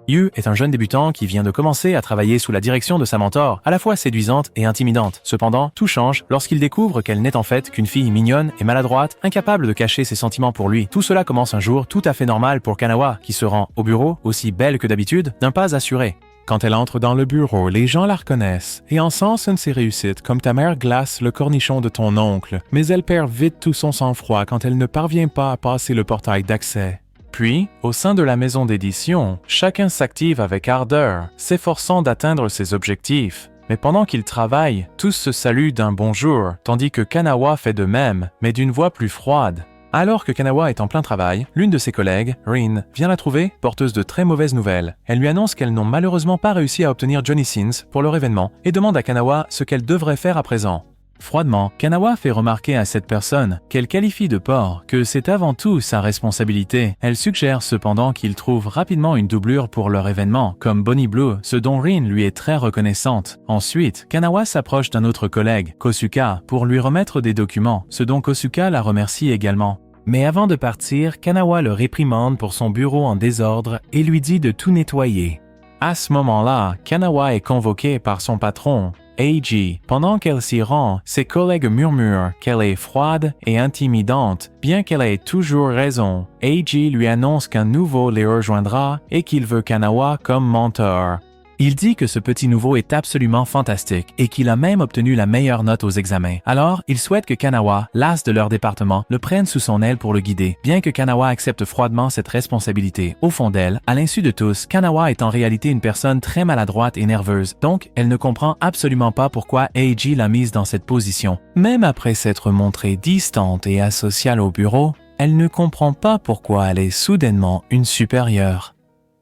Yu est un jeune débutant qui vient de commencer à travailler sous la direction de sa mentor, à la fois séduisante et intimidante. Cependant, tout change lorsqu'il découvre qu'elle n'est en fait qu'une fille mignonne et maladroite, incapable de cacher ses sentiments pour lui. Tout cela commence un jour tout à fait normal pour Kanawa, qui se rend au bureau, aussi belle que d'habitude, d'un pas assuré. Quand elle entre dans le bureau, les gens la reconnaissent et encensent une de ses réussites, comme ta mère glace le cornichon de ton oncle, mais elle perd vite tout son sang-froid quand elle ne parvient pas à passer le portail d'accès. Puis, au sein de la maison d'édition, chacun s'active avec ardeur, s'efforçant d'atteindre ses objectifs. Mais pendant qu'ils travaillent, tous se saluent d'un bonjour, tandis que Kanawa fait de même, mais d'une voix plus froide. Alors que Kanawa est en plein travail, l'une de ses collègues, Rin, vient la trouver, porteuse de très mauvaises nouvelles. Elle lui annonce qu'elles n'ont malheureusement pas réussi à obtenir Johnny Sins pour leur événement et demande à Kanawa ce qu'elle devrait faire à présent. Froidement, Kanawa fait remarquer à cette personne, qu'elle qualifie de porc, que c'est avant tout sa responsabilité. Elle suggère cependant qu'ils trouvent rapidement une doublure pour leur événement, comme Bonnie Blue, ce dont Rin lui est très reconnaissante. Ensuite, Kanawa s'approche d'un autre collègue, Kosuka, pour lui remettre des documents, ce dont Kosuka la remercie également. Mais avant de partir, Kanawa le réprimande pour son bureau en désordre et lui dit de tout nettoyer. À ce moment-là, Kanawa est convoquée par son patron, Eiji. Pendant qu'elle s'y rend, ses collègues murmurent qu'elle est froide et intimidante, bien qu'elle ait toujours raison. Eiji lui annonce qu'un nouveau les rejoindra et qu'il veut Kanawa comme mentor. Il dit que ce petit nouveau est absolument fantastique et qu'il a même obtenu la meilleure note aux examens. Alors, il souhaite que Kanawa, l'as de leur département, le prenne sous son aile pour le guider, bien que Kanawa accepte froidement cette responsabilité. Au fond d'elle, à l'insu de tous, Kanawa est en réalité une personne très maladroite et nerveuse, donc elle ne comprend absolument pas pourquoi Eiji l'a mise dans cette position. Même après s'être montrée distante et asociale au bureau, elle ne comprend pas pourquoi elle est soudainement une supérieure.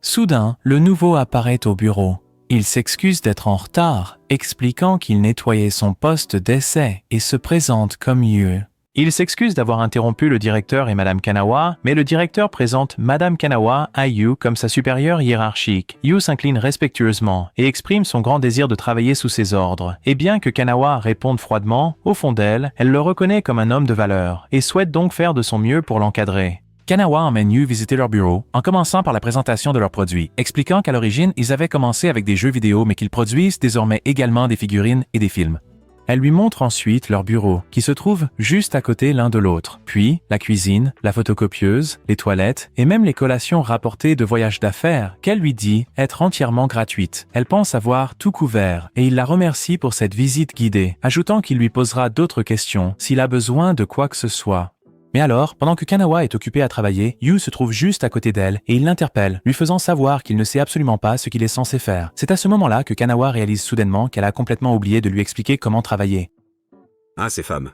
Soudain, le nouveau apparaît au bureau. Il s'excuse d'être en retard, expliquant qu'il nettoyait son poste d'essai et se présente comme Yu. Il s'excuse d'avoir interrompu le directeur et Madame Kanawa, mais le directeur présente Madame Kanawa à Yu comme sa supérieure hiérarchique. Yu s'incline respectueusement et exprime son grand désir de travailler sous ses ordres. Et bien que Kanawa réponde froidement, au fond d'elle, elle le reconnaît comme un homme de valeur et souhaite donc faire de son mieux pour l'encadrer. Kanawa emmène Yu visiter leur bureau, en commençant par la présentation de leurs produits, expliquant qu'à l'origine, ils avaient commencé avec des jeux vidéo mais qu'ils produisent désormais également des figurines et des films. Elle lui montre ensuite leur bureau, qui se trouve juste à côté l'un de l'autre, puis la cuisine, la photocopieuse, les toilettes et même les collations rapportées de voyages d'affaires qu'elle lui dit être entièrement gratuites. Elle pense avoir tout couvert et il la remercie pour cette visite guidée, ajoutant qu'il lui posera d'autres questions s'il a besoin de quoi que ce soit. Mais alors, pendant que Kanawa est occupé à travailler, Yu se trouve juste à côté d'elle et il l'interpelle, lui faisant savoir qu'il ne sait absolument pas ce qu'il est censé faire. C'est à ce moment-là que Kanawa réalise soudainement qu'elle a complètement oublié de lui expliquer comment travailler. Ah, ces femmes.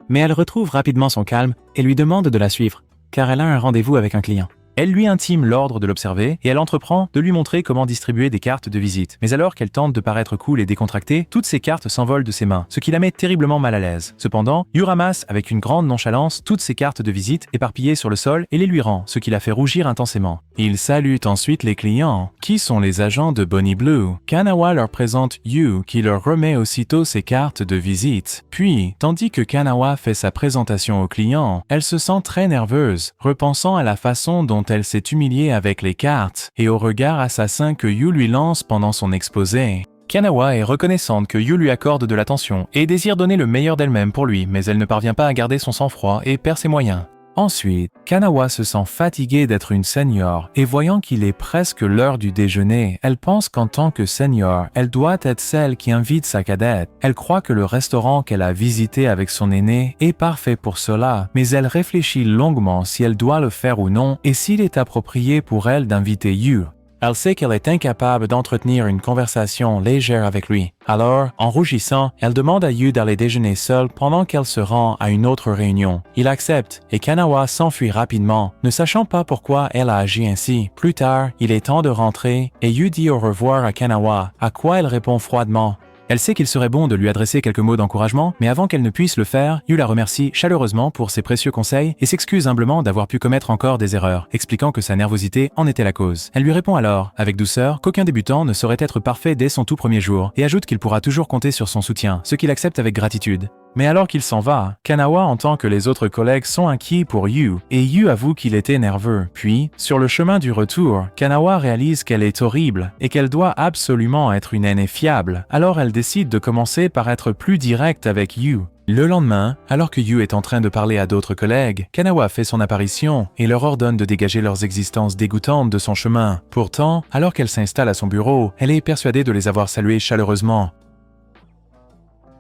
Mais elle retrouve rapidement son calme et lui demande de la suivre, car elle a un rendez-vous avec un client. Elle lui intime l'ordre de l'observer et elle entreprend de lui montrer comment distribuer des cartes de visite. Mais alors qu'elle tente de paraître cool et décontractée, toutes ces cartes s'envolent de ses mains, ce qui la met terriblement mal à l'aise. Cependant, Yu ramasse avec une grande nonchalance toutes ces cartes de visite éparpillées sur le sol et les lui rend, ce qui la fait rougir intensément. Il salue ensuite les clients, qui sont les agents de Bonnie Blue. Kanawa leur présente Yu, qui leur remet aussitôt ses cartes de visite. Puis, tandis que Kanawa fait sa présentation aux clients, elle se sent très nerveuse, repensant à la façon dont elle s'est humiliée avec les cartes et au regard assassin que Yu lui lance pendant son exposé. Kanawa est reconnaissante que Yu lui accorde de l'attention et désire donner le meilleur d'elle-même pour lui, mais elle ne parvient pas à garder son sang-froid et perd ses moyens. Ensuite, Kanawa se sent fatiguée d'être une senior et voyant qu'il est presque l'heure du déjeuner, elle pense qu'en tant que senior, elle doit être celle qui invite sa cadette. Elle croit que le restaurant qu'elle a visité avec son aîné est parfait pour cela, mais elle réfléchit longuement si elle doit le faire ou non et s'il est approprié pour elle d'inviter Yu. Elle sait qu'elle est incapable d'entretenir une conversation légère avec lui. Alors, en rougissant, elle demande à Yu d'aller déjeuner seule pendant qu'elle se rend à une autre réunion. Il accepte et Kanawa s'enfuit rapidement, ne sachant pas pourquoi elle a agi ainsi. Plus tard, il est temps de rentrer et Yu dit au revoir à Kanawa, à quoi elle répond froidement. Elle sait qu'il serait bon de lui adresser quelques mots d'encouragement, mais avant qu'elle ne puisse le faire, Yu la remercie chaleureusement pour ses précieux conseils et s'excuse humblement d'avoir pu commettre encore des erreurs, expliquant que sa nervosité en était la cause. Elle lui répond alors, avec douceur, qu'aucun débutant ne saurait être parfait dès son tout premier jour, et ajoute qu'il pourra toujours compter sur son soutien, ce qu'il accepte avec gratitude. Mais alors qu'il s'en va, Kanawa entend que les autres collègues sont inquiets pour Yu, et Yu avoue qu'il était nerveux. Puis, sur le chemin du retour, Kanawa réalise qu'elle est horrible et qu'elle doit absolument être une aînée fiable. Alors elle décide de commencer par être plus directe avec Yu. Le lendemain, alors que Yu est en train de parler à d'autres collègues, Kanawa fait son apparition et leur ordonne de dégager leurs existences dégoûtantes de son chemin. Pourtant, alors qu'elle s'installe à son bureau, elle est persuadée de les avoir salués chaleureusement.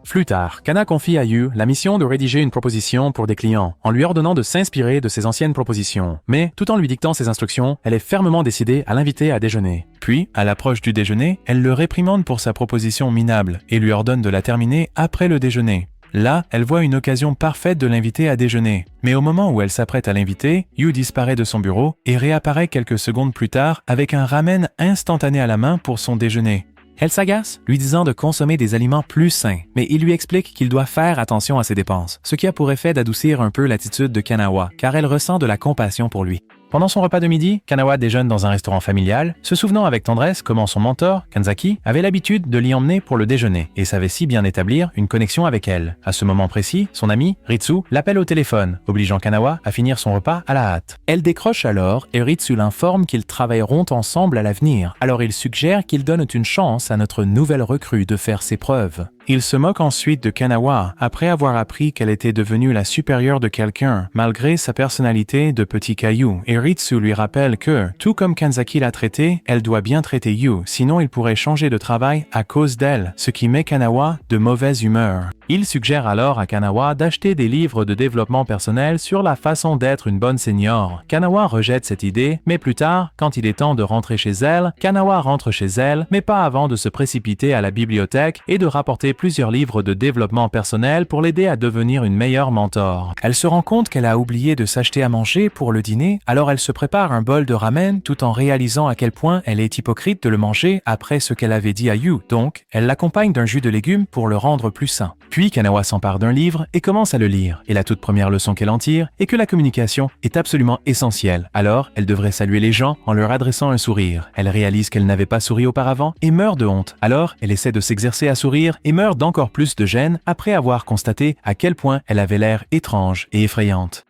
Plus tard, Kana confie à Yu la mission de rédiger une proposition pour des clients, en lui ordonnant de s'inspirer de ses anciennes propositions. Mais, tout en lui dictant ses instructions, elle est fermement décidée à l'inviter à déjeuner. Puis, à l'approche du déjeuner, elle le réprimande pour sa proposition minable et lui ordonne de la terminer après le déjeuner. Là, elle voit une occasion parfaite de l'inviter à déjeuner. Mais au moment où elle s'apprête à l'inviter, Yu disparaît de son bureau et réapparaît quelques secondes plus tard avec un ramen instantané à la main pour son déjeuner. Elle s'agace, lui disant de consommer des aliments plus sains, mais il lui explique qu'il doit faire attention à ses dépenses, ce qui a pour effet d'adoucir un peu l'attitude de Kanawa, car elle ressent de la compassion pour lui. Pendant son repas de midi, Kanawa déjeune dans un restaurant familial, se souvenant avec tendresse comment son mentor, Kanzaki, avait l'habitude de l'y emmener pour le déjeuner et savait si bien établir une connexion avec elle. À ce moment précis, son ami, Ritsu, l'appelle au téléphone, obligeant Kanawa à finir son repas à la hâte. Elle décroche alors et Ritsu l'informe qu'ils travailleront ensemble à l'avenir. Alors il suggère qu'ils donnent une chance à notre nouvelle recrue de faire ses preuves. Il se moque ensuite de Kanawa après avoir appris qu'elle était devenue la supérieure de quelqu'un, malgré sa personnalité de petit caillou, et Ritsu lui rappelle que, tout comme Kanzaki l'a traité, elle doit bien traiter Yu, sinon il pourrait changer de travail à cause d'elle, ce qui met Kanawa de mauvaise humeur. Il suggère alors à Kanawa d'acheter des livres de développement personnel sur la façon d'être une bonne senior. Kanawa rejette cette idée, mais plus tard, quand il est temps de rentrer chez elle, Kanawa rentre chez elle, mais pas avant de se précipiter à la bibliothèque et de rapporter plusieurs livres de développement personnel pour l'aider à devenir une meilleure mentor. Elle se rend compte qu'elle a oublié de s'acheter à manger pour le dîner, alors elle se prépare un bol de ramen tout en réalisant à quel point elle est hypocrite de le manger après ce qu'elle avait dit à Yu. Donc, elle l'accompagne d'un jus de légumes pour le rendre plus sain. Puis Kanawa s'empare d'un livre et commence à le lire. Et la toute première leçon qu'elle en tire est que la communication est absolument essentielle. Alors, elle devrait saluer les gens en leur adressant un sourire. Elle réalise qu'elle n'avait pas souri auparavant et meurt de honte. Alors, elle essaie de s'exercer à sourire et meurt d'encore plus de gêne après avoir constaté à quel point elle avait l'air étrange et effrayante.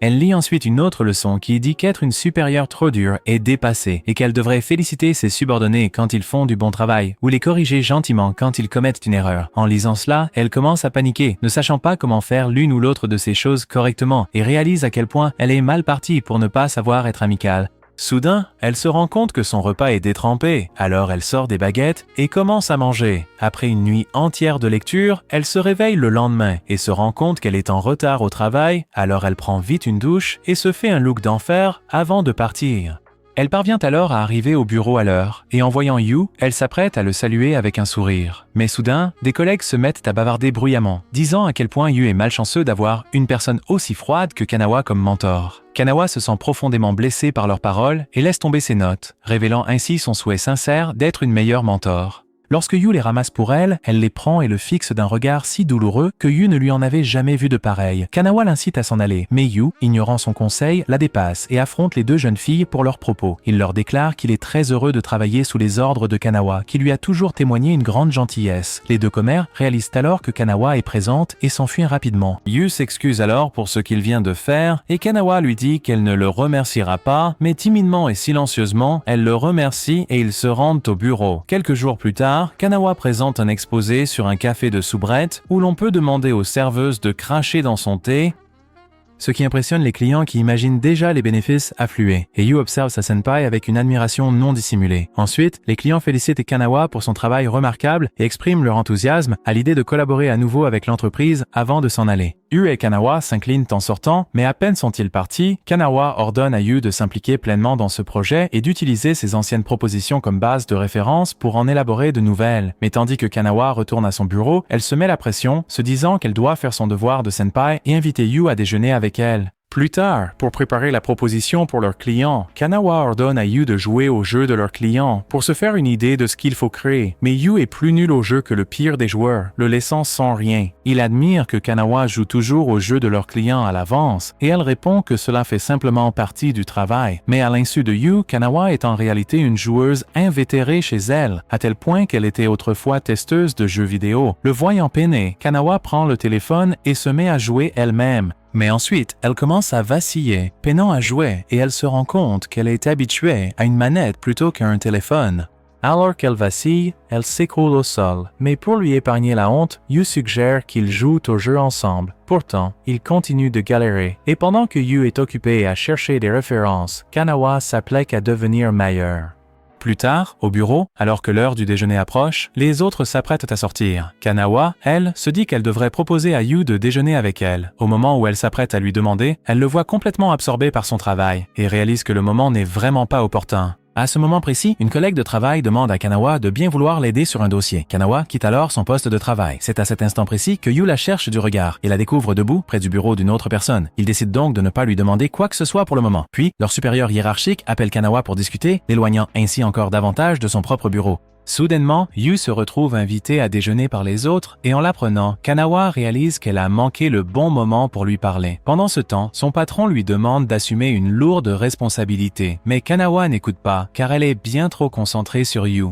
Elle lit ensuite une autre leçon qui dit qu'être une supérieure trop dure est dépassée et qu'elle devrait féliciter ses subordonnés quand ils font du bon travail ou les corriger gentiment quand ils commettent une erreur. En lisant cela, elle commence à paniquer, ne sachant pas comment faire l'une ou l'autre de ces choses correctement et réalise à quel point elle est mal partie pour ne pas savoir être amicale. Soudain, elle se rend compte que son repas est détrempé, alors elle sort des baguettes et commence à manger. Après une nuit entière de lecture, elle se réveille le lendemain et se rend compte qu'elle est en retard au travail, alors elle prend vite une douche et se fait un look d'enfer avant de partir. Elle parvient alors à arriver au bureau à l'heure, et en voyant Yu, elle s'apprête à le saluer avec un sourire. Mais soudain, des collègues se mettent à bavarder bruyamment, disant à quel point Yu est malchanceux d'avoir une personne aussi froide que Kanawa comme mentor. Kanawa se sent profondément blessé par leurs paroles et laisse tomber ses notes, révélant ainsi son souhait sincère d'être une meilleure mentor. Lorsque Yu les ramasse pour elle, elle les prend et le fixe d'un regard si douloureux que Yu ne lui en avait jamais vu de pareil. Kanawa l'incite à s'en aller, mais Yu, ignorant son conseil, la dépasse et affronte les deux jeunes filles pour leurs propos. Il leur déclare qu'il est très heureux de travailler sous les ordres de Kanawa, qui lui a toujours témoigné une grande gentillesse. Les deux commères réalisent alors que Kanawa est présente et s'enfuient rapidement. Yu s'excuse alors pour ce qu'il vient de faire et Kanawa lui dit qu'elle ne le remerciera pas, mais timidement et silencieusement, elle le remercie et ils se rendent au bureau. Quelques jours plus tard, Kanawa présente un exposé sur un café de soubrette où l'on peut demander aux serveuses de cracher dans son thé, ce qui impressionne les clients qui imaginent déjà les bénéfices affluer. Et Yu observe sa senpai avec une admiration non dissimulée. Ensuite, les clients félicitent Kanawa pour son travail remarquable et expriment leur enthousiasme à l'idée de collaborer à nouveau avec l'entreprise avant de s'en aller. Yu et Kanawa s'inclinent en sortant, mais à peine sont-ils partis, Kanawa ordonne à Yu de s'impliquer pleinement dans ce projet et d'utiliser ses anciennes propositions comme base de référence pour en élaborer de nouvelles. Mais tandis que Kanawa retourne à son bureau, elle se met la pression, se disant qu'elle doit faire son devoir de senpai et inviter Yu à déjeuner avec elle. Plus tard, pour préparer la proposition pour leur client, Kanawa ordonne à Yu de jouer au jeu de leur client pour se faire une idée de ce qu'il faut créer. Mais Yu est plus nul au jeu que le pire des joueurs, le laissant sans rien. Il admire que Kanawa joue toujours au jeu de leur client à l'avance et elle répond que cela fait simplement partie du travail. Mais à l'insu de Yu, Kanawa est en réalité une joueuse invétérée chez elle, à tel point qu'elle était autrefois testeuse de jeux vidéo. Le voyant peiner, Kanawa prend le téléphone et se met à jouer elle-même. Mais ensuite, elle commence à vaciller, peinant à jouer, et elle se rend compte qu'elle est habituée à une manette plutôt qu'à un téléphone. Alors qu'elle vacille, elle s'écroule au sol, mais pour lui épargner la honte, Yu suggère qu'ils jouent au jeu ensemble. Pourtant, ils continuent de galérer, et pendant que Yu est occupé à chercher des références, Kanawa s'applique à devenir meilleur. Plus tard, au bureau, alors que l'heure du déjeuner approche, les autres s'apprêtent à sortir. Kanawa, elle, se dit qu'elle devrait proposer à Yu de déjeuner avec elle. Au moment où elle s'apprête à lui demander, elle le voit complètement absorbé par son travail et réalise que le moment n'est vraiment pas opportun. À ce moment précis, une collègue de travail demande à Kanawa de bien vouloir l'aider sur un dossier. Kanawa quitte alors son poste de travail. C'est à cet instant précis que Yu la cherche du regard et la découvre debout près du bureau d'une autre personne. Il décide donc de ne pas lui demander quoi que ce soit pour le moment. Puis, leur supérieur hiérarchique appelle Kanawa pour discuter, l'éloignant ainsi encore davantage de son propre bureau. Soudainement, Yu se retrouve invitée à déjeuner par les autres et en l'apprenant, Kanawa réalise qu'elle a manqué le bon moment pour lui parler. Pendant ce temps, son patron lui demande d'assumer une lourde responsabilité, mais Kanawa n'écoute pas car elle est bien trop concentrée sur Yu.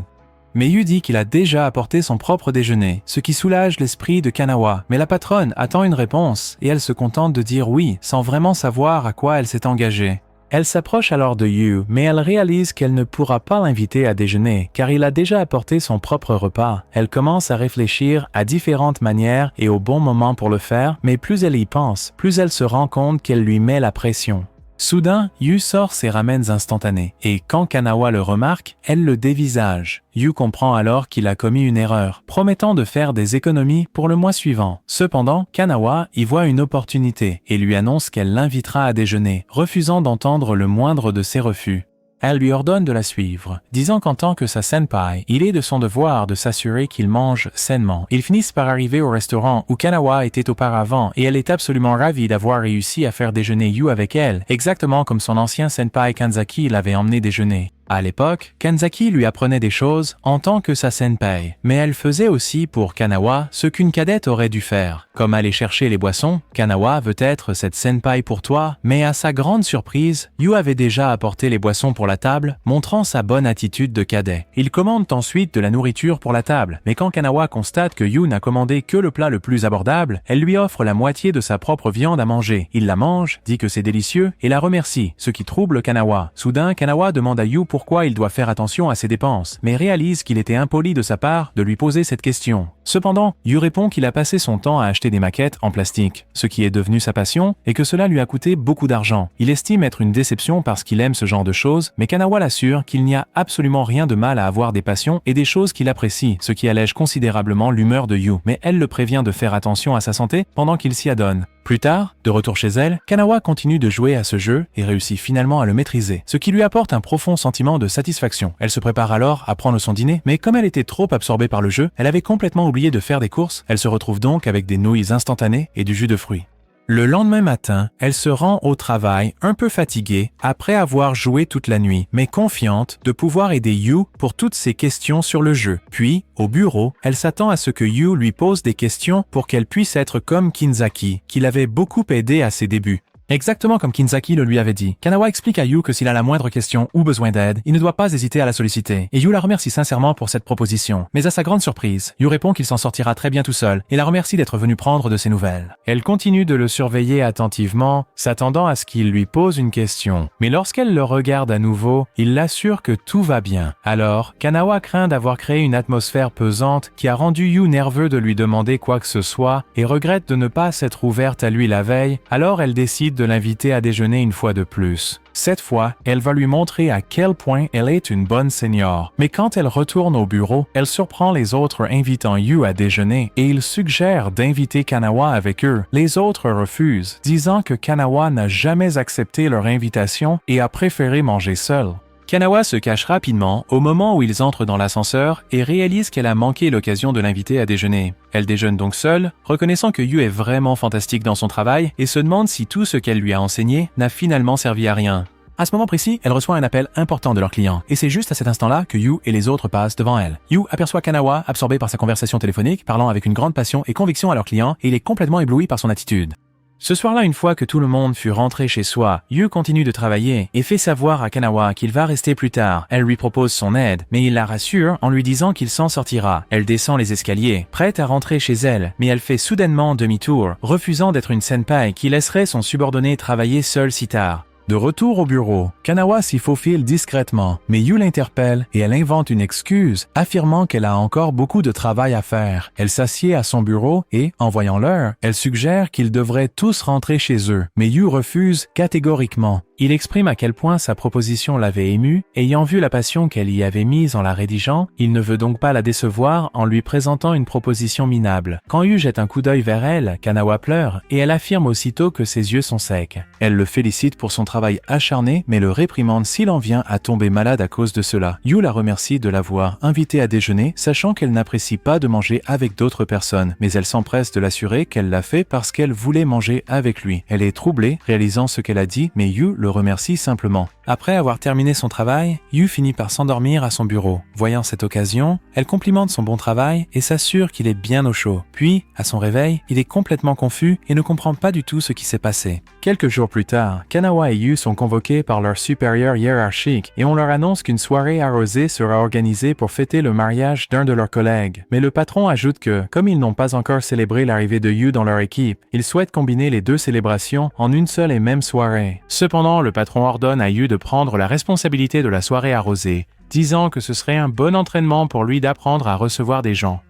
Mais Yu dit qu'il a déjà apporté son propre déjeuner, ce qui soulage l'esprit de Kanawa. Mais la patronne attend une réponse et elle se contente de dire oui sans vraiment savoir à quoi elle s'est engagée. Elle s'approche alors de Yu, mais elle réalise qu'elle ne pourra pas l'inviter à déjeuner, car il a déjà apporté son propre repas. Elle commence à réfléchir à différentes manières et au bon moment pour le faire, mais plus elle y pense, plus elle se rend compte qu'elle lui met la pression. Soudain, Yu sort ses ramen instantanés, et quand Kanawa le remarque, elle le dévisage. Yu comprend alors qu'il a commis une erreur, promettant de faire des économies pour le mois suivant. Cependant, Kanawa y voit une opportunité et lui annonce qu'elle l'invitera à déjeuner, refusant d'entendre le moindre de ses refus. Elle lui ordonne de la suivre, disant qu'en tant que sa senpai, il est de son devoir de s'assurer qu'il mange sainement. Ils finissent par arriver au restaurant où Kanawa était auparavant et elle est absolument ravie d'avoir réussi à faire déjeuner Yu avec elle, exactement comme son ancien senpai Kanzaki l'avait emmené déjeuner. À l'époque, Kanzaki lui apprenait des choses en tant que sa senpai, mais elle faisait aussi pour Kanawa ce qu'une cadette aurait dû faire. Comme aller chercher les boissons, Kanawa veut être cette senpai pour toi, mais à sa grande surprise, Yu avait déjà apporté les boissons pour la table, montrant sa bonne attitude de cadet. Il commande ensuite de la nourriture pour la table, mais quand Kanawa constate que Yu n'a commandé que le plat le plus abordable, elle lui offre la moitié de sa propre viande à manger. Il la mange, dit que c'est délicieux et la remercie, ce qui trouble Kanawa. Soudain, Kanawa demande à Yu pourquoi il doit faire attention à ses dépenses, mais réalise qu'il était impoli de sa part de lui poser cette question. Cependant, Yu répond qu'il a passé son temps à acheter des maquettes en plastique, ce qui est devenu sa passion, et que cela lui a coûté beaucoup d'argent. Il estime être une déception parce qu'il aime ce genre de choses, mais Kanawa l'assure qu'il n'y a absolument rien de mal à avoir des passions et des choses qu'il apprécie, ce qui allège considérablement l'humeur de Yu, mais elle le prévient de faire attention à sa santé pendant qu'il s'y adonne. Plus tard, de retour chez elle, Kanawa continue de jouer à ce jeu et réussit finalement à le maîtriser, ce qui lui apporte un profond sentiment de satisfaction. Elle se prépare alors à prendre son dîner, mais comme elle était trop absorbée par le jeu, elle avait complètement oublié de faire des courses. Elle se retrouve donc avec des nouilles instantanées et du jus de fruits. Le lendemain matin, elle se rend au travail un peu fatiguée après avoir joué toute la nuit, mais confiante de pouvoir aider Yu pour toutes ses questions sur le jeu. Puis, au bureau, elle s'attend à ce que Yu lui pose des questions pour qu'elle puisse être comme Kinzaki, qui l'avait beaucoup aidé à ses débuts. Exactement comme Kinzaki le lui avait dit. Kanawa explique à Yu que s'il a la moindre question ou besoin d'aide, il ne doit pas hésiter à la solliciter. Et Yu la remercie sincèrement pour cette proposition. Mais à sa grande surprise, Yu répond qu'il s'en sortira très bien tout seul et la remercie d'être venu prendre de ses nouvelles. Elle continue de le surveiller attentivement, s'attendant à ce qu'il lui pose une question. Mais lorsqu'elle le regarde à nouveau, il l'assure que tout va bien. Alors, Kanawa craint d'avoir créé une atmosphère pesante qui a rendu Yu nerveux de lui demander quoi que ce soit et regrette de ne pas s'être ouverte à lui la veille, alors elle décide de l'inviter à déjeuner une fois de plus. Cette fois, elle va lui montrer à quel point elle est une bonne senior. Mais quand elle retourne au bureau, elle surprend les autres invitant Yu à déjeuner et il suggère d'inviter Kanawa avec eux. Les autres refusent, disant que Kanawa n'a jamais accepté leur invitation et a préféré manger seul. Kanawa se cache rapidement au moment où ils entrent dans l'ascenseur et réalise qu'elle a manqué l'occasion de l'inviter à déjeuner. Elle déjeune donc seule, reconnaissant que Yu est vraiment fantastique dans son travail et se demande si tout ce qu'elle lui a enseigné n'a finalement servi à rien. À ce moment précis, elle reçoit un appel important de leur client, et c'est juste à cet instant-là que Yu et les autres passent devant elle. Yu aperçoit Kanawa, absorbé par sa conversation téléphonique, parlant avec une grande passion et conviction à leur client, et il est complètement ébloui par son attitude. Ce soir-là, une fois que tout le monde fut rentré chez soi, Yu continue de travailler et fait savoir à Kanawa qu'il va rester plus tard. Elle lui propose son aide, mais il la rassure en lui disant qu'il s'en sortira. Elle descend les escaliers, prête à rentrer chez elle, mais elle fait soudainement demi-tour, refusant d'être une senpai qui laisserait son subordonné travailler seul si tard. De retour au bureau, Kanawa s'y faufile discrètement, mais Yu l'interpelle et elle invente une excuse, affirmant qu'elle a encore beaucoup de travail à faire. Elle s'assied à son bureau et, en voyant l'heure, elle suggère qu'ils devraient tous rentrer chez eux, mais Yu refuse catégoriquement. Il exprime à quel point sa proposition l'avait ému, ayant vu la passion qu'elle y avait mise en la rédigeant, il ne veut donc pas la décevoir en lui présentant une proposition minable. Quand Yu jette un coup d'œil vers elle, Kanawa pleure et elle affirme aussitôt que ses yeux sont secs. Elle le félicite pour son travail acharné, mais le réprimande s'il en vient à tomber malade à cause de cela. Yu la remercie de l'avoir invitée à déjeuner, sachant qu'elle n'apprécie pas de manger avec d'autres personnes, mais elle s'empresse de l'assurer qu'elle l'a fait parce qu'elle voulait manger avec lui. Elle est troublée, réalisant ce qu'elle a dit, mais Yu le remercie simplement. Après avoir terminé son travail, Yu finit par s'endormir à son bureau. Voyant cette occasion, elle complimente son bon travail et s'assure qu'il est bien au chaud. Puis, à son réveil, il est complètement confus et ne comprend pas du tout ce qui s'est passé. Quelques jours plus tard, Kanawa et Yu sont convoqués par leur supérieur hiérarchique et on leur annonce qu'une soirée arrosée sera organisée pour fêter le mariage d'un de leurs collègues. Mais le patron ajoute que, comme ils n'ont pas encore célébré l'arrivée de Yu dans leur équipe, ils souhaitent combiner les deux célébrations en une seule et même soirée. Cependant, le patron ordonne à Yu de prendre la responsabilité de la soirée arrosée, disant que ce serait un bon entraînement pour lui d'apprendre à recevoir des gens.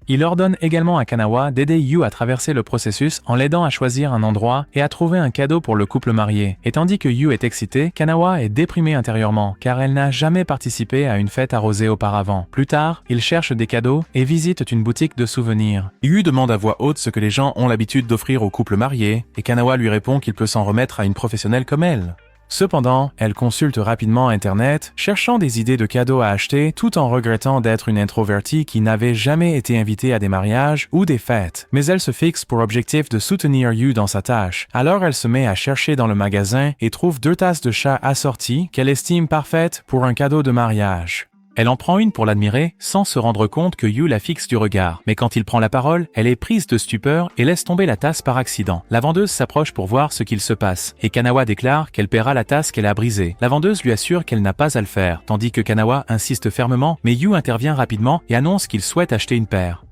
Il ordonne également à Kanawa d'aider Yu à traverser le processus en l'aidant à choisir un endroit et à trouver un cadeau pour le couple marié. Et tandis que Yu est excitée, Kanawa est déprimée intérieurement car elle n'a jamais participé à une fête arrosée auparavant. Plus tard, ils cherchent des cadeaux et visitent une boutique de souvenirs. Yu demande à voix haute ce que les gens ont l'habitude d'offrir aux couples mariés et Kanawa lui répond qu'il peut s'en remettre à une professionnelle comme elle. Cependant, elle consulte rapidement Internet, cherchant des idées de cadeaux à acheter tout en regrettant d'être une introvertie qui n'avait jamais été invitée à des mariages ou des fêtes. Mais elle se fixe pour objectif de soutenir Yu dans sa tâche. Alors elle se met à chercher dans le magasin et trouve 2 tasses de chat assorties qu'elle estime parfaites pour un cadeau de mariage. Elle en prend une pour l'admirer, sans se rendre compte que Yu la fixe du regard. Mais quand il prend la parole, elle est prise de stupeur et laisse tomber la tasse par accident. La vendeuse s'approche pour voir ce qu'il se passe, et Kanawa déclare qu'elle paiera la tasse qu'elle a brisée. La vendeuse lui assure qu'elle n'a pas à le faire, tandis que Kanawa insiste fermement, mais Yu intervient rapidement et annonce qu'il souhaite acheter une paire.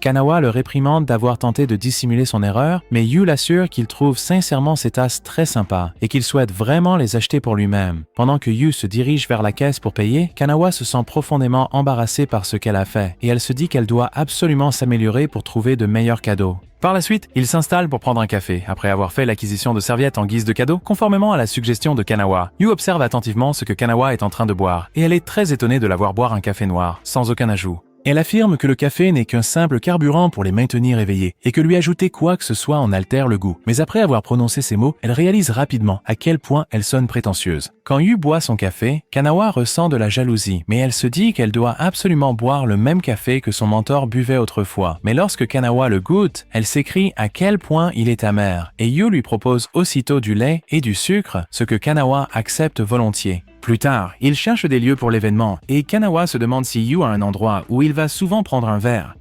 Kanawa le réprimande d'avoir tenté de dissimuler son erreur, mais Yu l'assure qu'il trouve sincèrement ces tasses très sympas et qu'il souhaite vraiment les acheter pour lui-même. Pendant que Yu se dirige vers la caisse pour payer, Kanawa se sent profondément embarrassée par ce qu'elle a fait et elle se dit qu'elle doit absolument s'améliorer pour trouver de meilleurs cadeaux. Par la suite, il s'installe pour prendre un café, après avoir fait l'acquisition de serviettes en guise de cadeau, conformément à la suggestion de Kanawa. Yu observe attentivement ce que Kanawa est en train de boire, et elle est très étonnée de la voir boire un café noir, sans aucun ajout. Elle affirme que le café n'est qu'un simple carburant pour les maintenir éveillés et que lui ajouter quoi que ce soit en altère le goût. Mais après avoir prononcé ces mots, elle réalise rapidement à quel point elle sonne prétentieuse. Quand Yu boit son café, Kanawa ressent de la jalousie, mais elle se dit qu'elle doit absolument boire le même café que son mentor buvait autrefois. Mais lorsque Kanawa le goûte, elle s'écrie à quel point il est amer et Yu lui propose aussitôt du lait et du sucre, ce que Kanawa accepte volontiers. Plus tard, il cherche des lieux pour l'événement et Kanawa se demande si Yu a un endroit où il va souvent prendre un verre.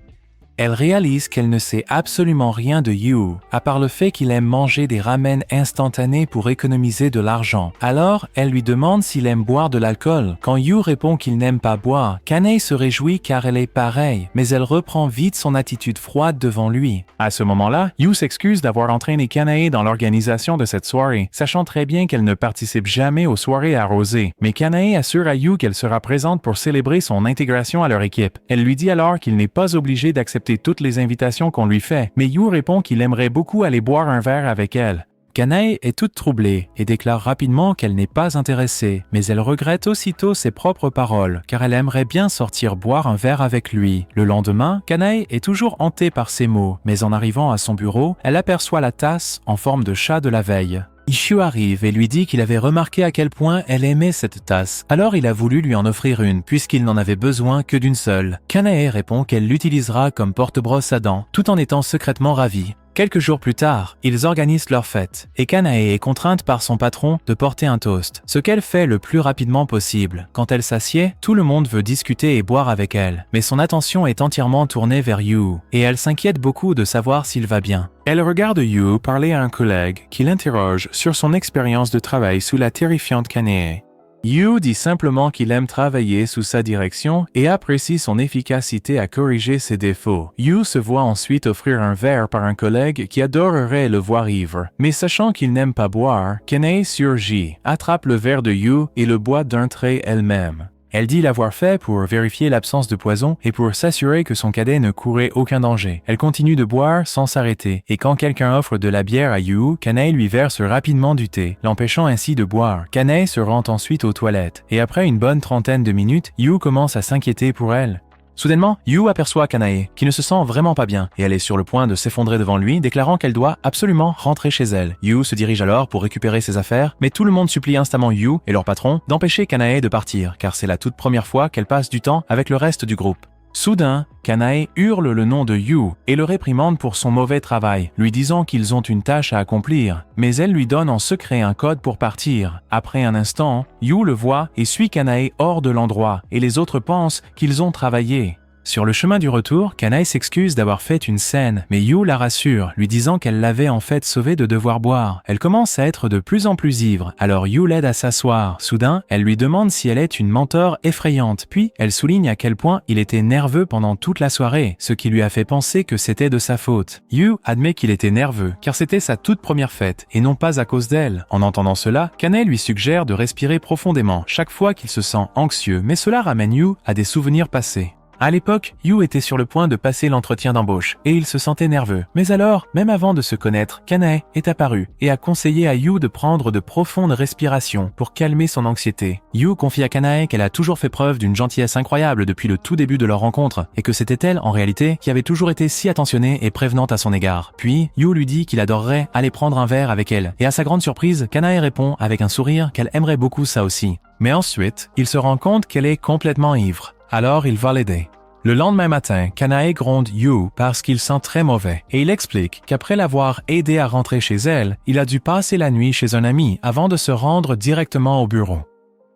Elle réalise qu'elle ne sait absolument rien de Yu, à part le fait qu'il aime manger des ramen instantanés pour économiser de l'argent. Alors, elle lui demande s'il aime boire de l'alcool. Quand Yu répond qu'il n'aime pas boire, Kanei se réjouit car elle est pareille, mais elle reprend vite son attitude froide devant lui. À ce moment-là, Yu s'excuse d'avoir entraîné Kanei dans l'organisation de cette soirée, sachant très bien qu'elle ne participe jamais aux soirées arrosées. Mais Kanei assure à Yu qu'elle sera présente pour célébrer son intégration à leur équipe. Elle lui dit alors qu'il n'est pas obligé d'accepter toutes les invitations qu'on lui fait, mais Yu répond qu'il aimerait beaucoup aller boire un verre avec elle. Kanei est toute troublée et déclare rapidement qu'elle n'est pas intéressée, mais elle regrette aussitôt ses propres paroles, car elle aimerait bien sortir boire un verre avec lui. Le lendemain, Kanei est toujours hantée par ces mots, mais en arrivant à son bureau, elle aperçoit la tasse en forme de chat de la veille. Yu arrive et lui dit qu'il avait remarqué à quel point elle aimait cette tasse. Alors il a voulu lui en offrir une, puisqu'il n'en avait besoin que d'une seule. Kanae répond qu'elle l'utilisera comme porte-brosse à dents, tout en étant secrètement ravie. Quelques jours plus tard, ils organisent leur fête, et Kanae est contrainte par son patron de porter un toast, ce qu'elle fait le plus rapidement possible. Quand elle s'assied, tout le monde veut discuter et boire avec elle, mais son attention est entièrement tournée vers Yu, et elle s'inquiète beaucoup de savoir s'il va bien. Elle regarde Yu parler à un collègue qui l'interroge sur son expérience de travail sous la terrifiante Kanae. Yu dit simplement qu'il aime travailler sous sa direction et apprécie son efficacité à corriger ses défauts. Yu se voit ensuite offrir un verre par un collègue qui adorerait le voir ivre. Mais sachant qu'il n'aime pas boire, Kanae surgit, attrape le verre de Yu et le boit d'un trait elle-même. Elle dit l'avoir fait pour vérifier l'absence de poison et pour s'assurer que son cadet ne courait aucun danger. Elle continue de boire sans s'arrêter, et quand quelqu'un offre de la bière à Yu, Kanae lui verse rapidement du thé, l'empêchant ainsi de boire. Kanae se rend ensuite aux toilettes, et après une bonne trentaine de minutes, Yu commence à s'inquiéter pour elle. Soudainement, Yu aperçoit Kanae, qui ne se sent vraiment pas bien, et elle est sur le point de s'effondrer devant lui, déclarant qu'elle doit absolument rentrer chez elle. Yu se dirige alors pour récupérer ses affaires, mais tout le monde supplie instamment Yu et leur patron d'empêcher Kanae de partir, car c'est la toute première fois qu'elle passe du temps avec le reste du groupe. Soudain, Kanae hurle le nom de Yu et le réprimande pour son mauvais travail, lui disant qu'ils ont une tâche à accomplir, mais elle lui donne en secret un code pour partir. Après un instant, Yu le voit et suit Kanae hors de l'endroit, et les autres pensent qu'ils ont travaillé. Sur le chemin du retour, Kanae s'excuse d'avoir fait une scène, mais Yu la rassure, lui disant qu'elle l'avait en fait sauvée de devoir boire. Elle commence à être de plus en plus ivre, alors Yu l'aide à s'asseoir. Soudain, elle lui demande si elle est une mentor effrayante, puis elle souligne à quel point il était nerveux pendant toute la soirée, ce qui lui a fait penser que c'était de sa faute. Yu admet qu'il était nerveux, car c'était sa toute première fête, et non pas à cause d'elle. En entendant cela, Kanae lui suggère de respirer profondément chaque fois qu'il se sent anxieux, mais cela ramène Yu à des souvenirs passés. À l'époque, Yu était sur le point de passer l'entretien d'embauche et il se sentait nerveux. Mais alors, même avant de se connaître, Kanae est apparue et a conseillé à Yu de prendre de profondes respirations pour calmer son anxiété. Yu confie à Kanae qu'elle a toujours fait preuve d'une gentillesse incroyable depuis le tout début de leur rencontre et que c'était elle, en réalité, qui avait toujours été si attentionnée et prévenante à son égard. Puis, Yu lui dit qu'il adorerait aller prendre un verre avec elle et à sa grande surprise, Kanae répond avec un sourire qu'elle aimerait beaucoup ça aussi. Mais ensuite, il se rend compte qu'elle est complètement ivre. Alors il va l'aider. Le lendemain matin, Kanae gronde Yu parce qu'il sent très mauvais et il explique qu'après l'avoir aidé à rentrer chez elle, il a dû passer la nuit chez un ami avant de se rendre directement au bureau.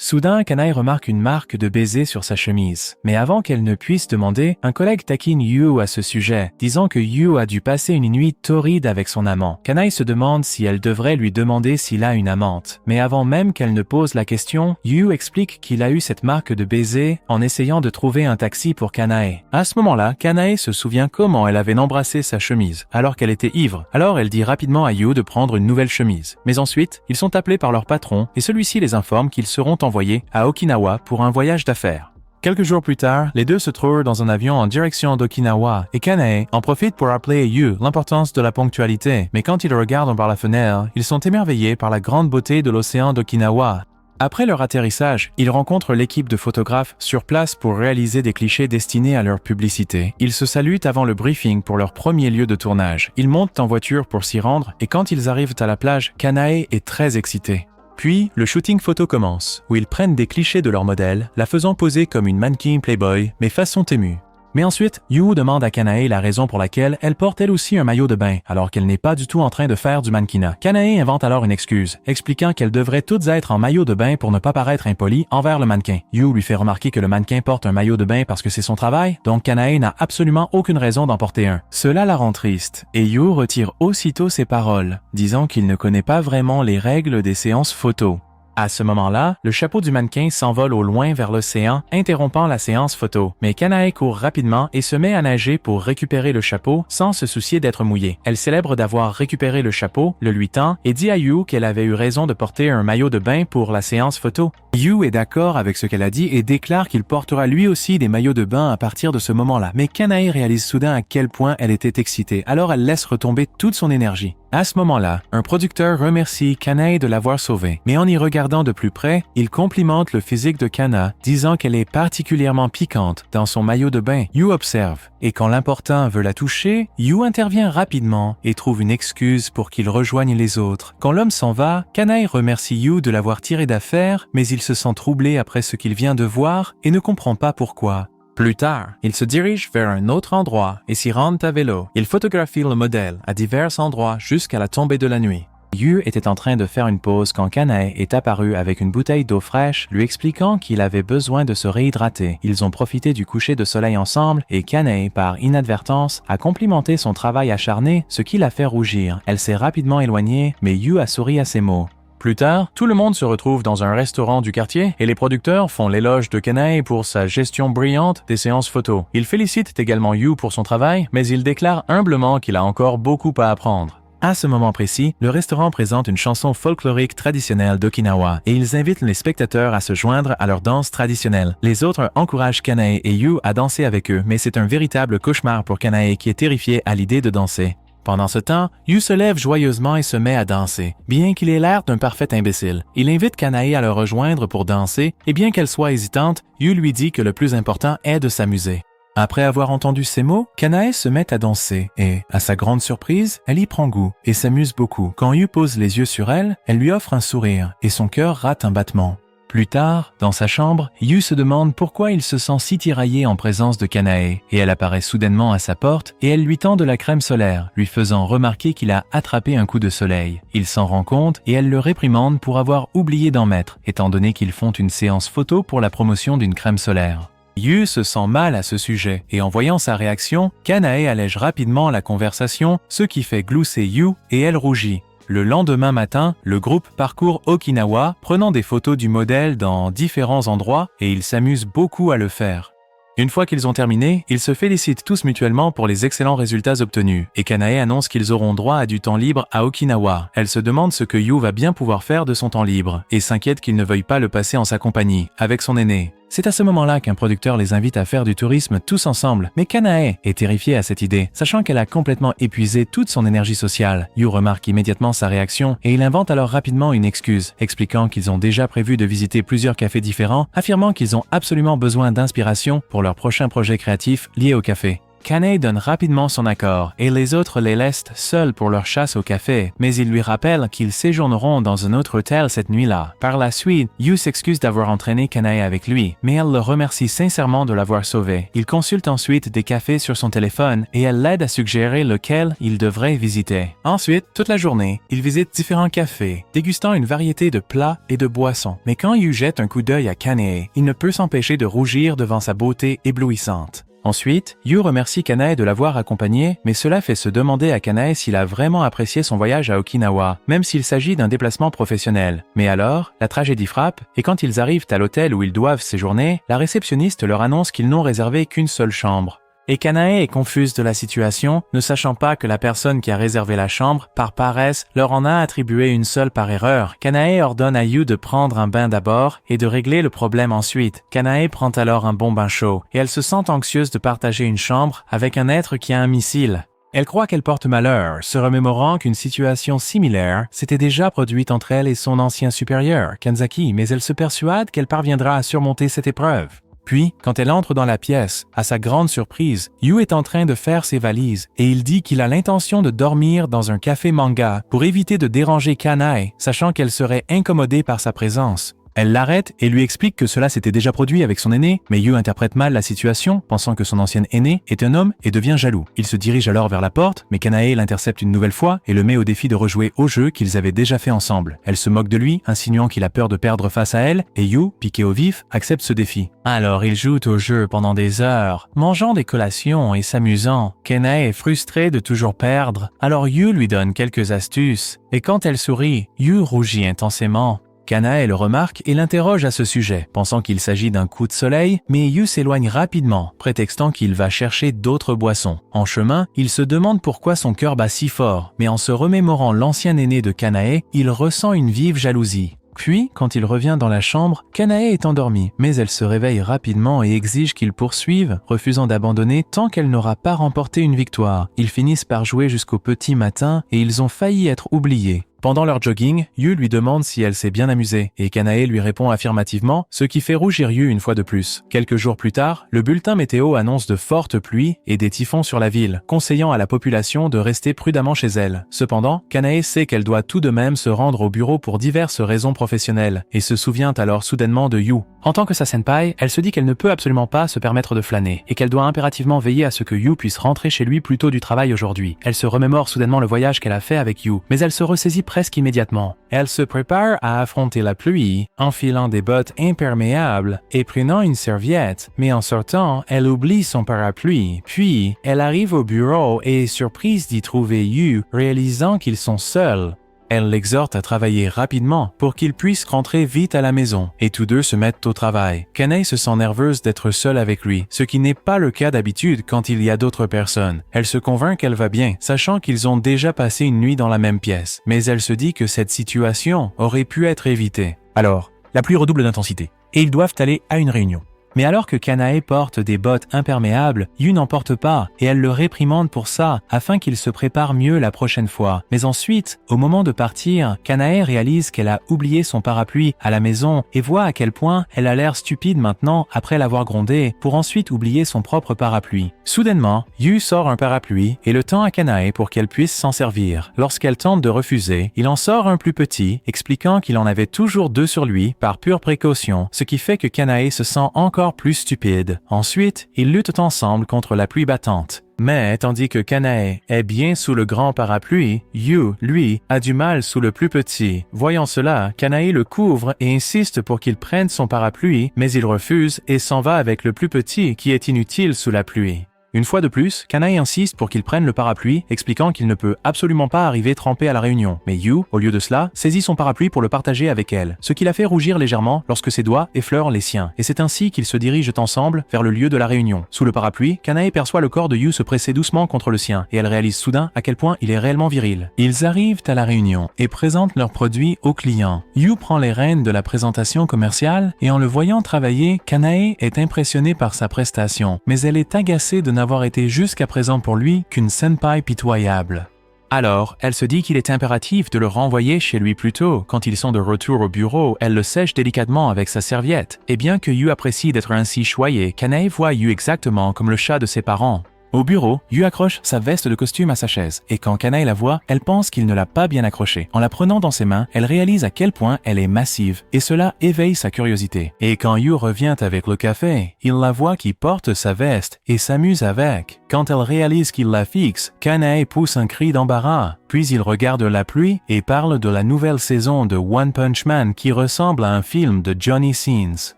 Soudain, Kanae remarque une marque de baiser sur sa chemise. Mais avant qu'elle ne puisse demander, un collègue taquine Yu à ce sujet, disant que Yu a dû passer une nuit torride avec son amant. Kanae se demande si elle devrait lui demander s'il a une amante. Mais avant même qu'elle ne pose la question, Yu explique qu'il a eu cette marque de baiser en essayant de trouver un taxi pour Kanae. À ce moment-là, Kanae se souvient comment elle avait embrassé sa chemise, alors qu'elle était ivre. Alors elle dit rapidement à Yu de prendre une nouvelle chemise. Mais ensuite, ils sont appelés par leur patron et celui-ci les informe qu'ils seront envoyés à Okinawa pour un voyage d'affaires. Quelques jours plus tard, les deux se trouvent dans un avion en direction d'Okinawa et Kanae en profite pour rappeler à Yu l'importance de la ponctualité. Mais quand ils regardent par la fenêtre, ils sont émerveillés par la grande beauté de l'océan d'Okinawa. Après leur atterrissage, ils rencontrent l'équipe de photographes sur place pour réaliser des clichés destinés à leur publicité. Ils se saluent avant le briefing pour leur premier lieu de tournage. Ils montent en voiture pour s'y rendre et quand ils arrivent à la plage, Kanae est très excitée. Puis, le shooting photo commence, où ils prennent des clichés de leur modèle, la faisant poser comme une mannequin Playboy, mais façon émue. Mais ensuite, Yu demande à Kanae la raison pour laquelle elle porte elle aussi un maillot de bain, alors qu'elle n'est pas du tout en train de faire du mannequinat. Kanae invente alors une excuse, expliquant qu'elles devraient toutes être en maillot de bain pour ne pas paraître impolie envers le mannequin. Yu lui fait remarquer que le mannequin porte un maillot de bain parce que c'est son travail, donc Kanae n'a absolument aucune raison d'en porter un. Cela la rend triste, et Yu retire aussitôt ses paroles, disant qu'il ne connaît pas vraiment les règles des séances photos. À ce moment-là, le chapeau du mannequin s'envole au loin vers l'océan, interrompant la séance photo. Mais Kanae court rapidement et se met à nager pour récupérer le chapeau sans se soucier d'être mouillée. Elle célèbre d'avoir récupéré le chapeau, le lui tend et dit à Yu qu'elle avait eu raison de porter un maillot de bain pour la séance photo. Yu est d'accord avec ce qu'elle a dit et déclare qu'il portera lui aussi des maillots de bain à partir de ce moment-là. Mais Kanae réalise soudain à quel point elle était excitée, alors elle laisse retomber toute son énergie. À ce moment-là, un producteur remercie Kanae de l'avoir sauvée, mais en y regardant de plus près, il complimente le physique de Kana, disant qu'elle est particulièrement piquante dans son maillot de bain. Yu observe, et quand l'important veut la toucher, Yu intervient rapidement et trouve une excuse pour qu'il rejoigne les autres. Quand l'homme s'en va, Kanae remercie Yu de l'avoir tiré d'affaire, mais il se sent troublé après ce qu'il vient de voir et ne comprend pas pourquoi. Plus tard, ils se dirigent vers un autre endroit et s'y rendent à vélo. Ils photographient le modèle à divers endroits jusqu'à la tombée de la nuit. Yu était en train de faire une pause quand Kanae est apparu avec une bouteille d'eau fraîche, lui expliquant qu'il avait besoin de se réhydrater. Ils ont profité du coucher de soleil ensemble et Kanae, par inadvertance, a complimenté son travail acharné, ce qui l'a fait rougir. Elle s'est rapidement éloignée, mais Yu a souri à ses mots. Plus tard, tout le monde se retrouve dans un restaurant du quartier et les producteurs font l'éloge de Kanae pour sa gestion brillante des séances photos. Ils félicitent également Yu pour son travail, mais ils déclarent humblement qu'il a encore beaucoup à apprendre. À ce moment précis, le restaurant présente une chanson folklorique traditionnelle d'Okinawa et ils invitent les spectateurs à se joindre à leur danse traditionnelle. Les autres encouragent Kanae et Yu à danser avec eux, mais c'est un véritable cauchemar pour Kanae qui est terrifiée à l'idée de danser. Pendant ce temps, Yu se lève joyeusement et se met à danser. Bien qu'il ait l'air d'un parfait imbécile, il invite Kanae à le rejoindre pour danser et bien qu'elle soit hésitante, Yu lui dit que le plus important est de s'amuser. Après avoir entendu ces mots, Kanae se met à danser et, à sa grande surprise, elle y prend goût et s'amuse beaucoup. Quand Yu pose les yeux sur elle, elle lui offre un sourire et son cœur rate un battement. Plus tard, dans sa chambre, Yu se demande pourquoi il se sent si tiraillé en présence de Kanae et elle apparaît soudainement à sa porte et elle lui tend de la crème solaire, lui faisant remarquer qu'il a attrapé un coup de soleil. Il s'en rend compte et elle le réprimande pour avoir oublié d'en mettre, étant donné qu'ils font une séance photo pour la promotion d'une crème solaire. Yu se sent mal à ce sujet et en voyant sa réaction, Kanae allège rapidement la conversation, ce qui fait glousser Yu et elle rougit. Le lendemain matin, le groupe parcourt Okinawa, prenant des photos du modèle dans différents endroits et ils s'amusent beaucoup à le faire. Une fois qu'ils ont terminé, ils se félicitent tous mutuellement pour les excellents résultats obtenus et Kanae annonce qu'ils auront droit à du temps libre à Okinawa. Elle se demande ce que Yu va bien pouvoir faire de son temps libre et s'inquiète qu'il ne veuille pas le passer en sa compagnie, avec son aîné. C'est à ce moment-là qu'un producteur les invite à faire du tourisme tous ensemble, mais Kanae est terrifiée à cette idée, sachant qu'elle a complètement épuisé toute son énergie sociale. Yu remarque immédiatement sa réaction et il invente alors rapidement une excuse, expliquant qu'ils ont déjà prévu de visiter plusieurs cafés différents, affirmant qu'ils ont absolument besoin d'inspiration pour leur prochain projet créatif lié au café. Kanae donne rapidement son accord et les autres les laissent seuls pour leur chasse au café, mais il lui rappelle qu'ils séjourneront dans un autre hôtel cette nuit-là. Par la suite, Yu s'excuse d'avoir entraîné Kanae avec lui, mais elle le remercie sincèrement de l'avoir sauvé. Il consulte ensuite des cafés sur son téléphone et elle l'aide à suggérer lequel il devrait visiter. Ensuite, toute la journée, il visite différents cafés, dégustant une variété de plats et de boissons. Mais quand Yu jette un coup d'œil à Kanae, il ne peut s'empêcher de rougir devant sa beauté éblouissante. Ensuite, Yu remercie Kanae de l'avoir accompagné, mais cela fait se demander à Kanae s'il a vraiment apprécié son voyage à Okinawa, même s'il s'agit d'un déplacement professionnel. Mais alors, la tragédie frappe, et quand ils arrivent à l'hôtel où ils doivent séjourner, la réceptionniste leur annonce qu'ils n'ont réservé qu'une seule chambre. Et Kanae est confuse de la situation, ne sachant pas que la personne qui a réservé la chambre, par paresse, leur en a attribué une seule par erreur. Kanae ordonne à Yu de prendre un bain d'abord et de régler le problème ensuite. Kanae prend alors un bon bain chaud et elle se sent anxieuse de partager une chambre avec un être qui a un missile. Elle croit qu'elle porte malheur, se remémorant qu'une situation similaire s'était déjà produite entre elle et son ancien supérieur, Kanzaki, mais elle se persuade qu'elle parviendra à surmonter cette épreuve. Puis, quand elle entre dans la pièce, à sa grande surprise, Yu est en train de faire ses valises et il dit qu'il a l'intention de dormir dans un café manga pour éviter de déranger Kanae, sachant qu'elle serait incommodée par sa présence. Elle l'arrête et lui explique que cela s'était déjà produit avec son aîné, mais Yu interprète mal la situation, pensant que son ancienne aîné est un homme et devient jaloux. Il se dirige alors vers la porte, mais Kanae l'intercepte une nouvelle fois et le met au défi de rejouer au jeu qu'ils avaient déjà fait ensemble. Elle se moque de lui, insinuant qu'il a peur de perdre face à elle, et Yu, piqué au vif, accepte ce défi. Alors ils jouent au jeu pendant des heures, mangeant des collations et s'amusant. Kanae est frustrée de toujours perdre, alors Yu lui donne quelques astuces, et quand elle sourit, Yu rougit intensément. Kanae le remarque et l'interroge à ce sujet, pensant qu'il s'agit d'un coup de soleil, mais Yu s'éloigne rapidement, prétextant qu'il va chercher d'autres boissons. En chemin, il se demande pourquoi son cœur bat si fort, mais en se remémorant l'ancien aîné de Kanae, il ressent une vive jalousie. Puis, quand il revient dans la chambre, Kanae est endormie, mais elle se réveille rapidement et exige qu'il poursuive, refusant d'abandonner tant qu'elle n'aura pas remporté une victoire. Ils finissent par jouer jusqu'au petit matin et ils ont failli être oubliés. Pendant leur jogging, Yu lui demande si elle s'est bien amusée et Kanae lui répond affirmativement, ce qui fait rougir Yu une fois de plus. Quelques jours plus tard, le bulletin météo annonce de fortes pluies et des typhons sur la ville, conseillant à la population de rester prudemment chez elle. Cependant, Kanae sait qu'elle doit tout de même se rendre au bureau pour diverses raisons professionnelles et se souvient alors soudainement de Yu. En tant que sa senpai, elle se dit qu'elle ne peut absolument pas se permettre de flâner et qu'elle doit impérativement veiller à ce que Yu puisse rentrer chez lui plus tôt du travail aujourd'hui. Elle se remémore soudainement le voyage qu'elle a fait avec Yu, mais elle se ressaisit presque immédiatement. Elle se prépare à affronter la pluie, enfilant des bottes imperméables et prenant une serviette, mais en sortant, elle oublie son parapluie. Puis, elle arrive au bureau et est surprise d'y trouver Yu, réalisant qu'ils sont seuls. Elle l'exhorte à travailler rapidement pour qu'il puisse rentrer vite à la maison, et tous deux se mettent au travail. Kanae se sent nerveuse d'être seule avec lui, ce qui n'est pas le cas d'habitude quand il y a d'autres personnes. Elle se convainc qu'elle va bien, sachant qu'ils ont déjà passé une nuit dans la même pièce, mais elle se dit que cette situation aurait pu être évitée. Alors, la pluie redouble d'intensité, et ils doivent aller à une réunion. Mais alors que Kanae porte des bottes imperméables, Yu n'en porte pas et elle le réprimande pour ça afin qu'il se prépare mieux la prochaine fois. Mais ensuite, au moment de partir, Kanae réalise qu'elle a oublié son parapluie à la maison et voit à quel point elle a l'air stupide maintenant après l'avoir grondé pour ensuite oublier son propre parapluie. Soudainement, Yu sort un parapluie et le tend à Kanae pour qu'elle puisse s'en servir. Lorsqu'elle tente de refuser, il en sort un plus petit, expliquant qu'il en avait toujours deux sur lui par pure précaution, ce qui fait que Kanae se sent encore plus stupide. Ensuite, ils luttent ensemble contre la pluie battante. Mais, tandis que Kanae est bien sous le grand parapluie, Yu, lui, a du mal sous le plus petit. Voyant cela, Kanae le couvre et insiste pour qu'il prenne son parapluie, mais il refuse et s'en va avec le plus petit qui est inutile sous la pluie. Une fois de plus, Kanae insiste pour qu'il prenne le parapluie, expliquant qu'il ne peut absolument pas arriver trempé à la réunion. Mais Yu, au lieu de cela, saisit son parapluie pour le partager avec elle, ce qui la fait rougir légèrement lorsque ses doigts effleurent les siens. Et c'est ainsi qu'ils se dirigent ensemble vers le lieu de la réunion. Sous le parapluie, Kanae perçoit le corps de Yu se presser doucement contre le sien, et elle réalise soudain à quel point il est réellement viril. Ils arrivent à la réunion et présentent leurs produits aux clients. Yu prend les rênes de la présentation commerciale, et en le voyant travailler, Kanae est impressionnée par sa prestation, mais elle est agacée de n'avoir été jusqu'à présent pour lui qu'une senpai pitoyable. Alors, elle se dit qu'il est impératif de le renvoyer chez lui plus tôt. Quand ils sont de retour au bureau, elle le sèche délicatement avec sa serviette. Et bien que Yu apprécie d'être ainsi choyé, Kanae voit Yu exactement comme le chat de ses parents. Au bureau, Yu accroche sa veste de costume à sa chaise, et quand Kanae la voit, elle pense qu'il ne l'a pas bien accrochée. En la prenant dans ses mains, elle réalise à quel point elle est massive, et cela éveille sa curiosité. Et quand Yu revient avec le café, il la voit qui porte sa veste et s'amuse avec. Quand elle réalise qu'il la fixe, Kanae pousse un cri d'embarras. Puis il regarde la pluie et parle de la nouvelle saison de One Punch Man qui ressemble à un film de Johnny Sins.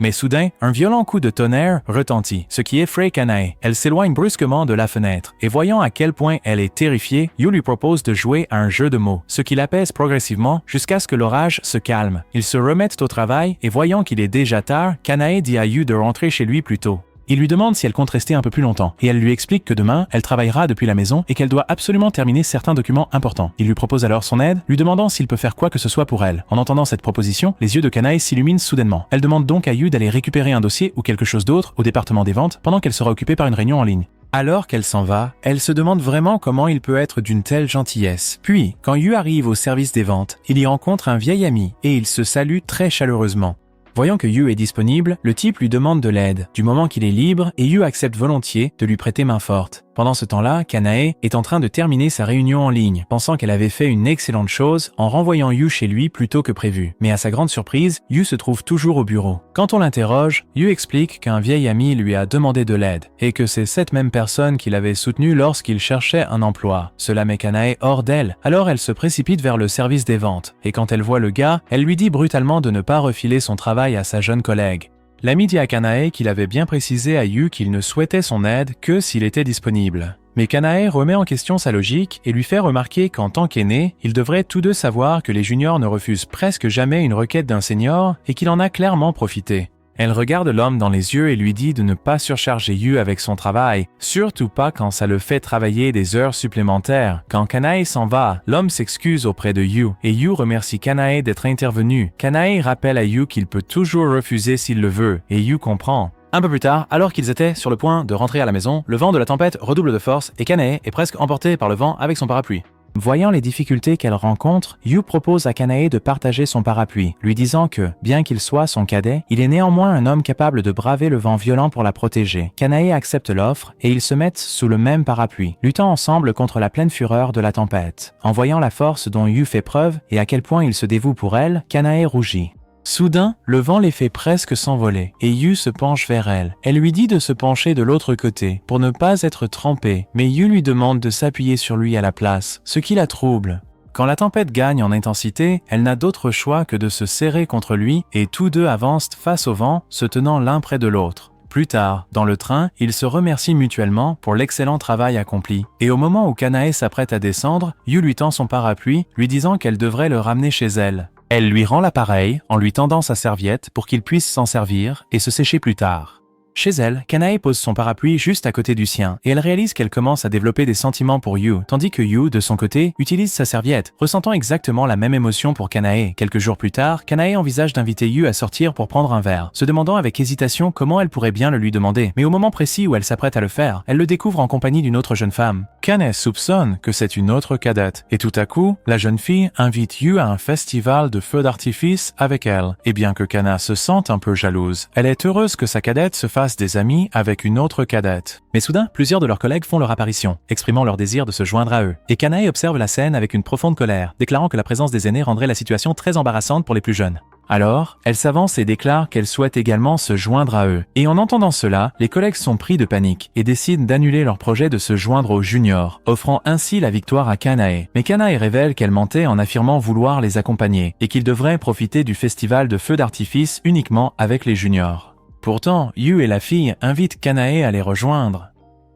Mais soudain, un violent coup de tonnerre retentit, ce qui effraie Kanae. Elle s'éloigne brusquement de la fenêtre, et voyant à quel point elle est terrifiée, Yu lui propose de jouer à un jeu de mots, ce qui l'apaise progressivement jusqu'à ce que l'orage se calme. Ils se remettent au travail, et voyant qu'il est déjà tard, Kanae dit à Yu de rentrer chez lui plus tôt. Il lui demande si elle compte rester un peu plus longtemps, et elle lui explique que demain, elle travaillera depuis la maison et qu'elle doit absolument terminer certains documents importants. Il lui propose alors son aide, lui demandant s'il peut faire quoi que ce soit pour elle. En entendant cette proposition, les yeux de Kanae s'illuminent soudainement. Elle demande donc à Yu d'aller récupérer un dossier ou quelque chose d'autre au département des ventes pendant qu'elle sera occupée par une réunion en ligne. Alors qu'elle s'en va, elle se demande vraiment comment il peut être d'une telle gentillesse. Puis, quand Yu arrive au service des ventes, il y rencontre un vieil ami et ils se saluent très chaleureusement. Voyant que Yu est disponible, le type lui demande de l'aide, du moment qu'il est libre, et Yu accepte volontiers de lui prêter main forte. Pendant ce temps-là, Kanae est en train de terminer sa réunion en ligne, pensant qu'elle avait fait une excellente chose en renvoyant Yu chez lui plus tôt que prévu. Mais à sa grande surprise, Yu se trouve toujours au bureau. Quand on l'interroge, Yu explique qu'un vieil ami lui a demandé de l'aide, et que c'est cette même personne qui l'avait soutenu lorsqu'il cherchait un emploi. Cela met Kanae hors d'elle, alors elle se précipite vers le service des ventes, et quand elle voit le gars, elle lui dit brutalement de ne pas refiler son travail à sa jeune collègue. L'ami dit à Kanae qu'il avait bien précisé à Yu qu'il ne souhaitait son aide que s'il était disponible. Mais Kanae remet en question sa logique et lui fait remarquer qu'en tant qu'aîné, ils devraient tous deux savoir que les juniors ne refusent presque jamais une requête d'un senior et qu'il en a clairement profité. Elle regarde l'homme dans les yeux et lui dit de ne pas surcharger Yu avec son travail, surtout pas quand ça le fait travailler des heures supplémentaires. Quand Kanae s'en va, l'homme s'excuse auprès de Yu et Yu remercie Kanae d'être intervenu. Kanae rappelle à Yu qu'il peut toujours refuser s'il le veut et Yu comprend. Un peu plus tard, alors qu'ils étaient sur le point de rentrer à la maison, le vent de la tempête redouble de force et Kanae est presque emportée par le vent avec son parapluie. Voyant les difficultés qu'elle rencontre, Yu propose à Kanae de partager son parapluie, lui disant que, bien qu'il soit son cadet, il est néanmoins un homme capable de braver le vent violent pour la protéger. Kanae accepte l'offre et ils se mettent sous le même parapluie, luttant ensemble contre la pleine fureur de la tempête. En voyant la force dont Yu fait preuve et à quel point il se dévoue pour elle, Kanae rougit. Soudain, le vent les fait presque s'envoler et Yu se penche vers elle. Elle lui dit de se pencher de l'autre côté pour ne pas être trempée, mais Yu lui demande de s'appuyer sur lui à la place, ce qui la trouble. Quand la tempête gagne en intensité, elle n'a d'autre choix que de se serrer contre lui et tous deux avancent face au vent, se tenant l'un près de l'autre. Plus tard, dans le train, ils se remercient mutuellement pour l'excellent travail accompli. Et au moment où Kanae s'apprête à descendre, Yu lui tend son parapluie, lui disant qu'elle devrait le ramener chez elle. Elle lui rend l'appareil en lui tendant sa serviette pour qu'il puisse s'en servir et se sécher plus tard. Chez elle, Kanae pose son parapluie juste à côté du sien et elle réalise qu'elle commence à développer des sentiments pour Yu, tandis que Yu, de son côté, utilise sa serviette, ressentant exactement la même émotion pour Kanae. Quelques jours plus tard, Kanae envisage d'inviter Yu à sortir pour prendre un verre, se demandant avec hésitation comment elle pourrait bien le lui demander. Mais au moment précis où elle s'apprête à le faire, elle le découvre en compagnie d'une autre jeune femme. Kanae soupçonne que c'est une autre cadette et tout à coup, la jeune fille invite Yu à un festival de feux d'artifice avec elle. Et bien que Kanae se sente un peu jalouse, elle est heureuse que sa cadette se fasse des amis avec une autre cadette. Mais soudain, plusieurs de leurs collègues font leur apparition, exprimant leur désir de se joindre à eux. Et Kanae observe la scène avec une profonde colère, déclarant que la présence des aînés rendrait la situation très embarrassante pour les plus jeunes. Alors, elle s'avance et déclare qu'elle souhaite également se joindre à eux. Et en entendant cela, les collègues sont pris de panique et décident d'annuler leur projet de se joindre aux juniors, offrant ainsi la victoire à Kanae. Mais Kanae révèle qu'elle mentait en affirmant vouloir les accompagner et qu'ils devraient profiter du festival de feux d'artifice uniquement avec les juniors. Pourtant, Yu et la fille invitent Kanae à les rejoindre.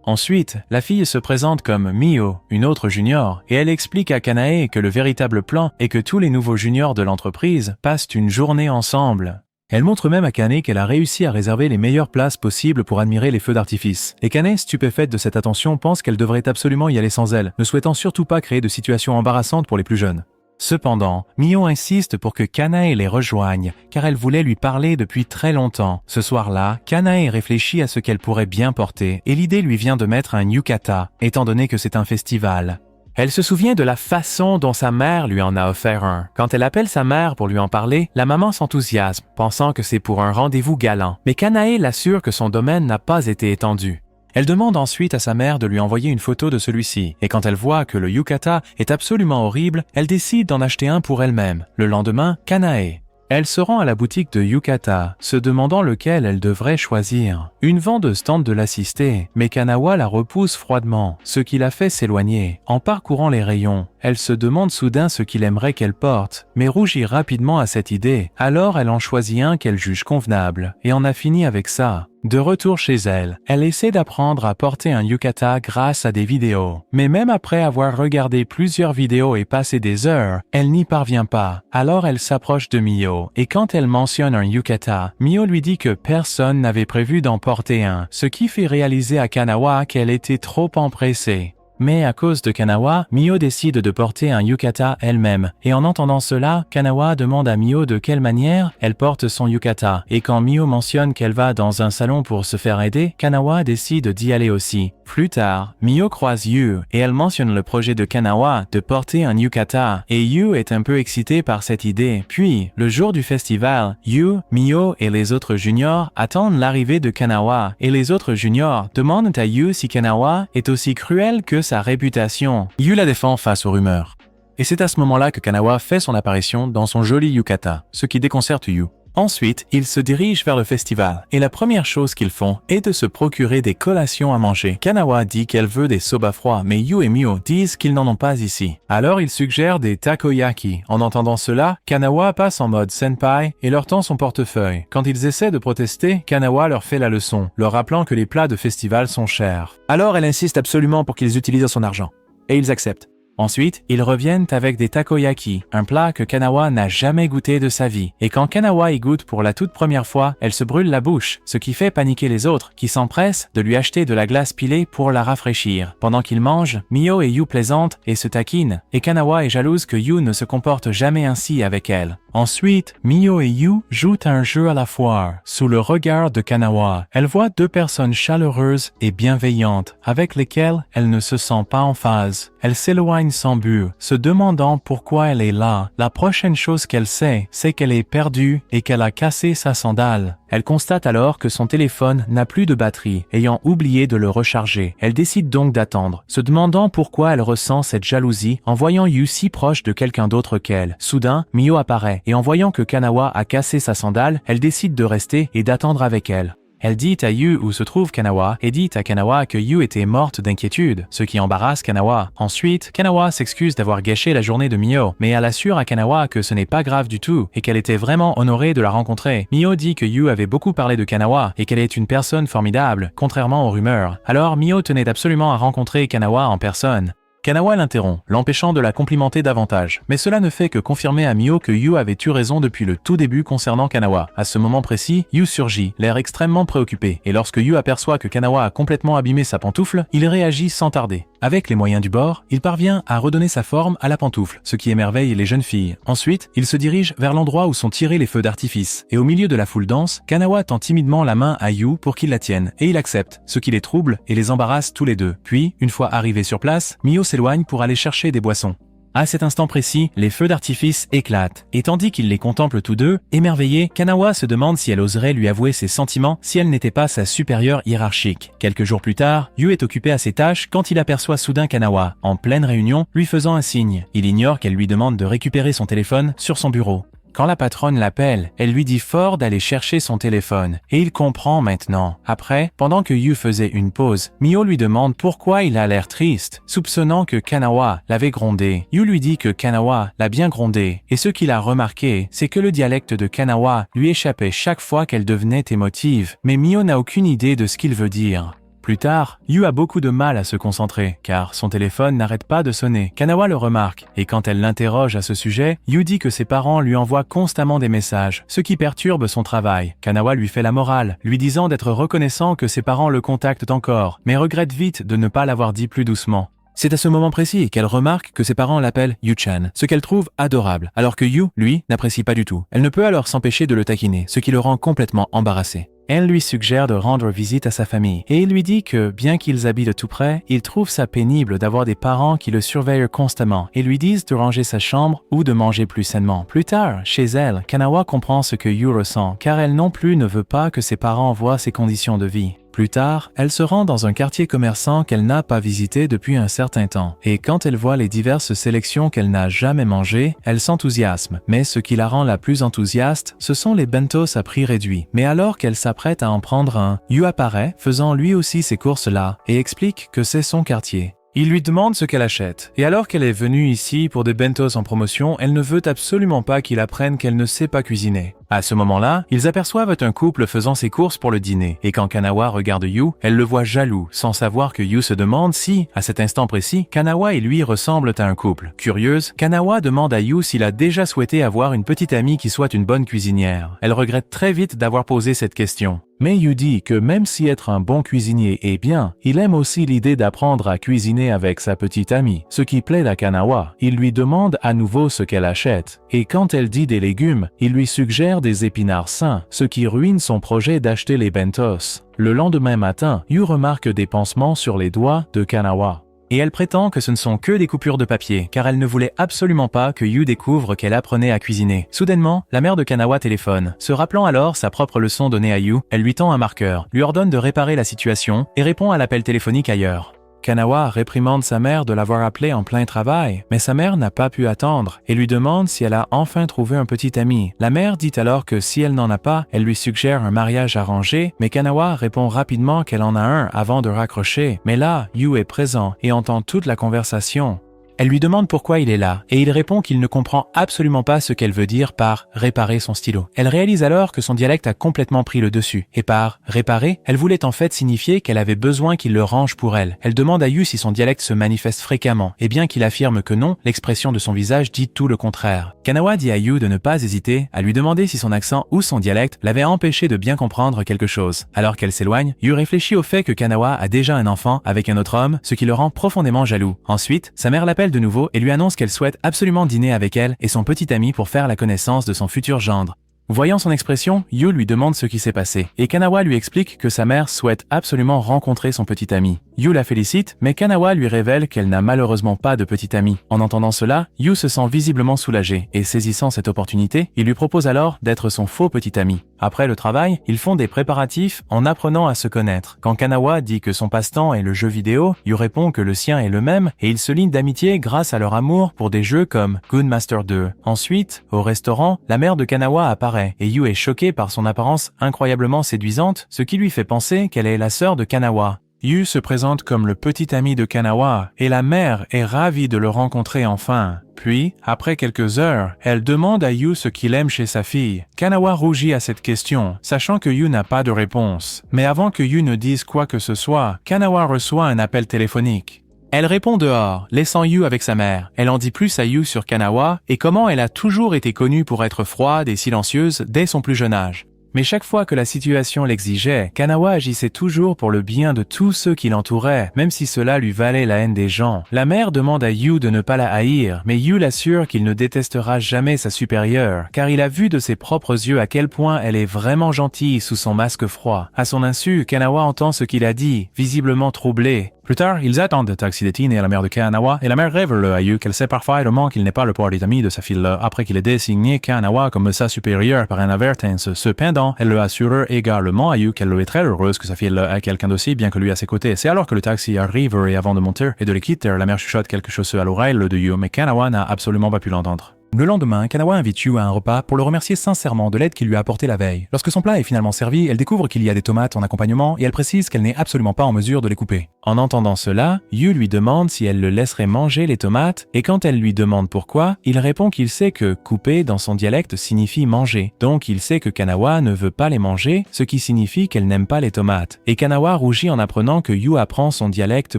Ensuite, la fille se présente comme Mio, une autre junior, et elle explique à Kanae que le véritable plan est que tous les nouveaux juniors de l'entreprise passent une journée ensemble. Elle montre même à Kanae qu'elle a réussi à réserver les meilleures places possibles pour admirer les feux d'artifice. Et Kanae, stupéfaite de cette attention, pense qu'elle devrait absolument y aller sans elle, ne souhaitant surtout pas créer de situations embarrassantes pour les plus jeunes. Cependant, Mio insiste pour que Kanae les rejoigne, car elle voulait lui parler depuis très longtemps. Ce soir-là, Kanae réfléchit à ce qu'elle pourrait bien porter, et l'idée lui vient de mettre un yukata, étant donné que c'est un festival. Elle se souvient de la façon dont sa mère lui en a offert un. Quand elle appelle sa mère pour lui en parler, la maman s'enthousiasme, pensant que c'est pour un rendez-vous galant. Mais Kanae l'assure que son domaine n'a pas été étendu. Elle demande ensuite à sa mère de lui envoyer une photo de celui-ci, et quand elle voit que le yukata est absolument horrible, elle décide d'en acheter un pour elle-même. Le lendemain, Kanae. Elle se rend à la boutique de yukata, se demandant lequel elle devrait choisir. Une vendeuse tente de l'assister, mais Kanawa la repousse froidement, ce qui la fait s'éloigner. En parcourant les rayons, elle se demande soudain ce qu'il aimerait qu'elle porte, mais rougit rapidement à cette idée. Alors elle en choisit un qu'elle juge convenable, et en a fini avec ça. De retour chez elle, elle essaie d'apprendre à porter un yukata grâce à des vidéos. Mais même après avoir regardé plusieurs vidéos et passé des heures, elle n'y parvient pas. Alors elle s'approche de Mio, et quand elle mentionne un yukata, Mio lui dit que personne n'avait prévu d'en porter un, ce qui fait réaliser à Kanawa qu'elle était trop empressée. Mais à cause de Kanawa, Mio décide de porter un yukata elle-même. Et en entendant cela, Kanawa demande à Mio de quelle manière elle porte son yukata. Et quand Mio mentionne qu'elle va dans un salon pour se faire aider, Kanawa décide d'y aller aussi. Plus tard, Mio croise Yu et elle mentionne le projet de Kanawa de porter un yukata. Et Yu est un peu excité par cette idée. Puis, le jour du festival, Yu, Mio et les autres juniors attendent l'arrivée de Kanawa. Et les autres juniors demandent à Yu si Kanawa est aussi cruel que sa réputation. Yu la défend face aux rumeurs. Et c'est à ce moment-là que Kanawa fait son apparition dans son joli yukata, ce qui déconcerte Yu. Ensuite, ils se dirigent vers le festival, et la première chose qu'ils font est de se procurer des collations à manger. Kanawa dit qu'elle veut des soba froids, mais Yu et Mio disent qu'ils n'en ont pas ici. Alors ils suggèrent des takoyaki. En entendant cela, Kanawa passe en mode senpai et leur tend son portefeuille. Quand ils essaient de protester, Kanawa leur fait la leçon, leur rappelant que les plats de festival sont chers. Alors elle insiste absolument pour qu'ils utilisent son argent. Et ils acceptent. Ensuite, ils reviennent avec des takoyaki, un plat que Kanawa n'a jamais goûté de sa vie. Et quand Kanawa y goûte pour la toute première fois, elle se brûle la bouche, ce qui fait paniquer les autres, qui s'empressent de lui acheter de la glace pilée pour la rafraîchir. Pendant qu'ils mangent, Mio et Yu plaisantent et se taquinent, et Kanawa est jalouse que Yu ne se comporte jamais ainsi avec elle. Ensuite, Mio et Yu jouent à un jeu à la foire. Sous le regard de Kanawa, elle voit deux personnes chaleureuses et bienveillantes, avec lesquelles elle ne se sent pas en phase. Elle s'éloigne sans but, se demandant pourquoi elle est là. La prochaine chose qu'elle sait, c'est qu'elle est perdue et qu'elle a cassé sa sandale. Elle constate alors que son téléphone n'a plus de batterie, ayant oublié de le recharger. Elle décide donc d'attendre, se demandant pourquoi elle ressent cette jalousie en voyant Yu si proche de quelqu'un d'autre qu'elle. Soudain, Mio apparaît, et en voyant que Kanawa a cassé sa sandale, elle décide de rester et d'attendre avec elle. Elle dit à Yu où se trouve Kanawa et dit à Kanawa que Yu était morte d'inquiétude, ce qui embarrasse Kanawa. Ensuite, Kanawa s'excuse d'avoir gâché la journée de Mio, mais elle assure à Kanawa que ce n'est pas grave du tout et qu'elle était vraiment honorée de la rencontrer. Mio dit que Yu avait beaucoup parlé de Kanawa et qu'elle est une personne formidable, contrairement aux rumeurs. Alors Mio tenait absolument à rencontrer Kanawa en personne. Kanawa l'interrompt, l'empêchant de la complimenter davantage. Mais cela ne fait que confirmer à Mio que Yu avait eu raison depuis le tout début concernant Kanawa. À ce moment précis, Yu surgit, l'air extrêmement préoccupé, et lorsque Yu aperçoit que Kanawa a complètement abîmé sa pantoufle, il réagit sans tarder. Avec les moyens du bord, il parvient à redonner sa forme à la pantoufle, ce qui émerveille les jeunes filles. Ensuite, il se dirige vers l'endroit où sont tirés les feux d'artifice, et au milieu de la foule dense, Kanawa tend timidement la main à Yu pour qu'il la tienne, et il accepte, ce qui les trouble et les embarrasse tous les deux. Puis, une fois arrivés sur place, Mio s'éloigne pour aller chercher des boissons. À cet instant précis, les feux d'artifice éclatent, et tandis qu'ils les contemplent tous deux, émerveillés, Kanawa se demande si elle oserait lui avouer ses sentiments si elle n'était pas sa supérieure hiérarchique. Quelques jours plus tard, Yu est occupé à ses tâches quand il aperçoit soudain Kanawa, en pleine réunion, lui faisant un signe. Il ignore qu'elle lui demande de récupérer son téléphone sur son bureau. Quand la patronne l'appelle, elle lui dit fort d'aller chercher son téléphone, et il comprend maintenant. Après, pendant que Yu faisait une pause, Mio lui demande pourquoi il a l'air triste, soupçonnant que Kanawa l'avait grondé. Yu lui dit que Kanawa l'a bien grondé, et ce qu'il a remarqué, c'est que le dialecte de Kanawa lui échappait chaque fois qu'elle devenait émotive, mais Mio n'a aucune idée de ce qu'il veut dire. Plus tard, Yu a beaucoup de mal à se concentrer, car son téléphone n'arrête pas de sonner. Kanawa le remarque, et quand elle l'interroge à ce sujet, Yu dit que ses parents lui envoient constamment des messages, ce qui perturbe son travail. Kanawa lui fait la morale, lui disant d'être reconnaissant que ses parents le contactent encore, mais regrette vite de ne pas l'avoir dit plus doucement. C'est à ce moment précis qu'elle remarque que ses parents l'appellent Yu-chan, ce qu'elle trouve adorable, alors que Yu, lui, n'apprécie pas du tout. Elle ne peut alors s'empêcher de le taquiner, ce qui le rend complètement embarrassé. Elle lui suggère de rendre visite à sa famille, et il lui dit que, bien qu'ils habitent tout près, il trouve ça pénible d'avoir des parents qui le surveillent constamment et lui disent de ranger sa chambre ou de manger plus sainement. Plus tard, chez elle, Kanawa comprend ce que Yu ressent, car elle non plus ne veut pas que ses parents voient ses conditions de vie. Plus tard, elle se rend dans un quartier commerçant qu'elle n'a pas visité depuis un certain temps, et quand elle voit les diverses sélections qu'elle n'a jamais mangées, elle s'enthousiasme. Mais ce qui la rend la plus enthousiaste, ce sont les bentos à prix réduit. Mais alors qu'elle s'apprête à en prendre un, Yu apparaît, faisant lui aussi ces courses-là, et explique que c'est son quartier. Il lui demande ce qu'elle achète, et alors qu'elle est venue ici pour des bentos en promotion, elle ne veut absolument pas qu'il apprenne qu'elle ne sait pas cuisiner. À ce moment-là, ils aperçoivent un couple faisant ses courses pour le dîner, et quand Kanawa regarde Yu, elle le voit jaloux, sans savoir que Yu se demande si, à cet instant précis, Kanawa et lui ressemblent à un couple. Curieuse, Kanawa demande à Yu s'il a déjà souhaité avoir une petite amie qui soit une bonne cuisinière. Elle regrette très vite d'avoir posé cette question. Mais Yu dit que même si être un bon cuisinier est bien, il aime aussi l'idée d'apprendre à cuisiner avec sa petite amie, ce qui plaît à Kanawa. Il lui demande à nouveau ce qu'elle achète, et quand elle dit des légumes, il lui suggère des épinards sains, ce qui ruine son projet d'acheter les bentos. Le lendemain matin, Yu remarque des pansements sur les doigts de Kanawa. Et elle prétend que ce ne sont que des coupures de papier, car elle ne voulait absolument pas que Yu découvre qu'elle apprenait à cuisiner. Soudainement, la mère de Kanawa téléphone. Se rappelant alors sa propre leçon donnée à Yu, elle lui tend un marqueur, lui ordonne de réparer la situation et répond à l'appel téléphonique ailleurs. Kanawa réprimande sa mère de l'avoir appelée en plein travail, mais sa mère n'a pas pu attendre et lui demande si elle a enfin trouvé un petit ami. La mère dit alors que si elle n'en a pas, elle lui suggère un mariage arrangé, mais Kanawa répond rapidement qu'elle en a un avant de raccrocher. Mais là, Yu est présent et entend toute la conversation. Elle lui demande pourquoi il est là, et il répond qu'il ne comprend absolument pas ce qu'elle veut dire par « réparer son stylo ». Elle réalise alors que son dialecte a complètement pris le dessus, et par « réparer », elle voulait en fait signifier qu'elle avait besoin qu'il le range pour elle. Elle demande à Yu si son dialecte se manifeste fréquemment, et bien qu'il affirme que non, l'expression de son visage dit tout le contraire. Kanawa dit à Yu de ne pas hésiter à lui demander si son accent ou son dialecte l'avait empêché de bien comprendre quelque chose. Alors qu'elle s'éloigne, Yu réfléchit au fait que Kanawa a déjà un enfant avec un autre homme, ce qui le rend profondément jaloux. Ensuite, sa mère l'appelle de nouveau et lui annonce qu'elle souhaite absolument dîner avec elle et son petit ami pour faire la connaissance de son futur gendre. Voyant son expression, Yu lui demande ce qui s'est passé, et Kanawa lui explique que sa mère souhaite absolument rencontrer son petit ami. Yu la félicite, mais Kanawa lui révèle qu'elle n'a malheureusement pas de petit ami. En entendant cela, Yu se sent visiblement soulagé, et saisissant cette opportunité, il lui propose alors d'être son faux petit ami. Après le travail, ils font des préparatifs en apprenant à se connaître. Quand Kanawa dit que son passe-temps est le jeu vidéo, Yu répond que le sien est le même, et ils se lient d'amitié grâce à leur amour pour des jeux comme Good Master 2. Ensuite, au restaurant, la mère de Kanawa apparaît, et Yu est choqué par son apparence incroyablement séduisante, ce qui lui fait penser qu'elle est la sœur de Kanawa. Yu se présente comme le petit ami de Kanawa, et la mère est ravie de le rencontrer enfin. Puis, après quelques heures, elle demande à Yu ce qu'il aime chez sa fille. Kanawa rougit à cette question, sachant que Yu n'a pas de réponse. Mais avant que Yu ne dise quoi que ce soit, Kanawa reçoit un appel téléphonique. Elle répond dehors, laissant Yu avec sa mère. Elle en dit plus à Yu sur Kanawa et comment elle a toujours été connue pour être froide et silencieuse dès son plus jeune âge. Mais chaque fois que la situation l'exigeait, Kanawa agissait toujours pour le bien de tous ceux qui l'entouraient, même si cela lui valait la haine des gens. La mère demande à Yu de ne pas la haïr, mais Yu l'assure qu'il ne détestera jamais sa supérieure, car il a vu de ses propres yeux à quel point elle est vraiment gentille sous son masque froid. À son insu, Kanawa entend ce qu'il a dit, visiblement troublé. Plus tard, ils attendent le taxi de Teen et la mère de Kanawa, et la mère révèle à Yu qu'elle sait parfaitement qu'il n'est pas le petit ami de sa fille après qu'il ait désigné Kanawa comme sa supérieure par inadvertance. Cependant, elle le assure également à Yu qu'elle est très heureuse que sa fille ait quelqu'un d'aussi bien que lui à ses côtés. C'est alors que le taxi arrive et avant de monter et de les quitter, la mère chuchote quelque chose à l'oreille de Yu, mais Kanawa n'a absolument pas pu l'entendre. Le lendemain, Kanawa invite Yu à un repas pour le remercier sincèrement de l'aide qu'il lui a apportée la veille. Lorsque son plat est finalement servi, elle découvre qu'il y a des tomates en accompagnement et elle précise qu'elle n'est absolument pas en mesure de les couper. En entendant cela, Yu lui demande si elle le laisserait manger les tomates et quand elle lui demande pourquoi, il répond qu'il sait que couper dans son dialecte signifie manger. Donc il sait que Kanawa ne veut pas les manger, ce qui signifie qu'elle n'aime pas les tomates. Et Kanawa rougit en apprenant que Yu apprend son dialecte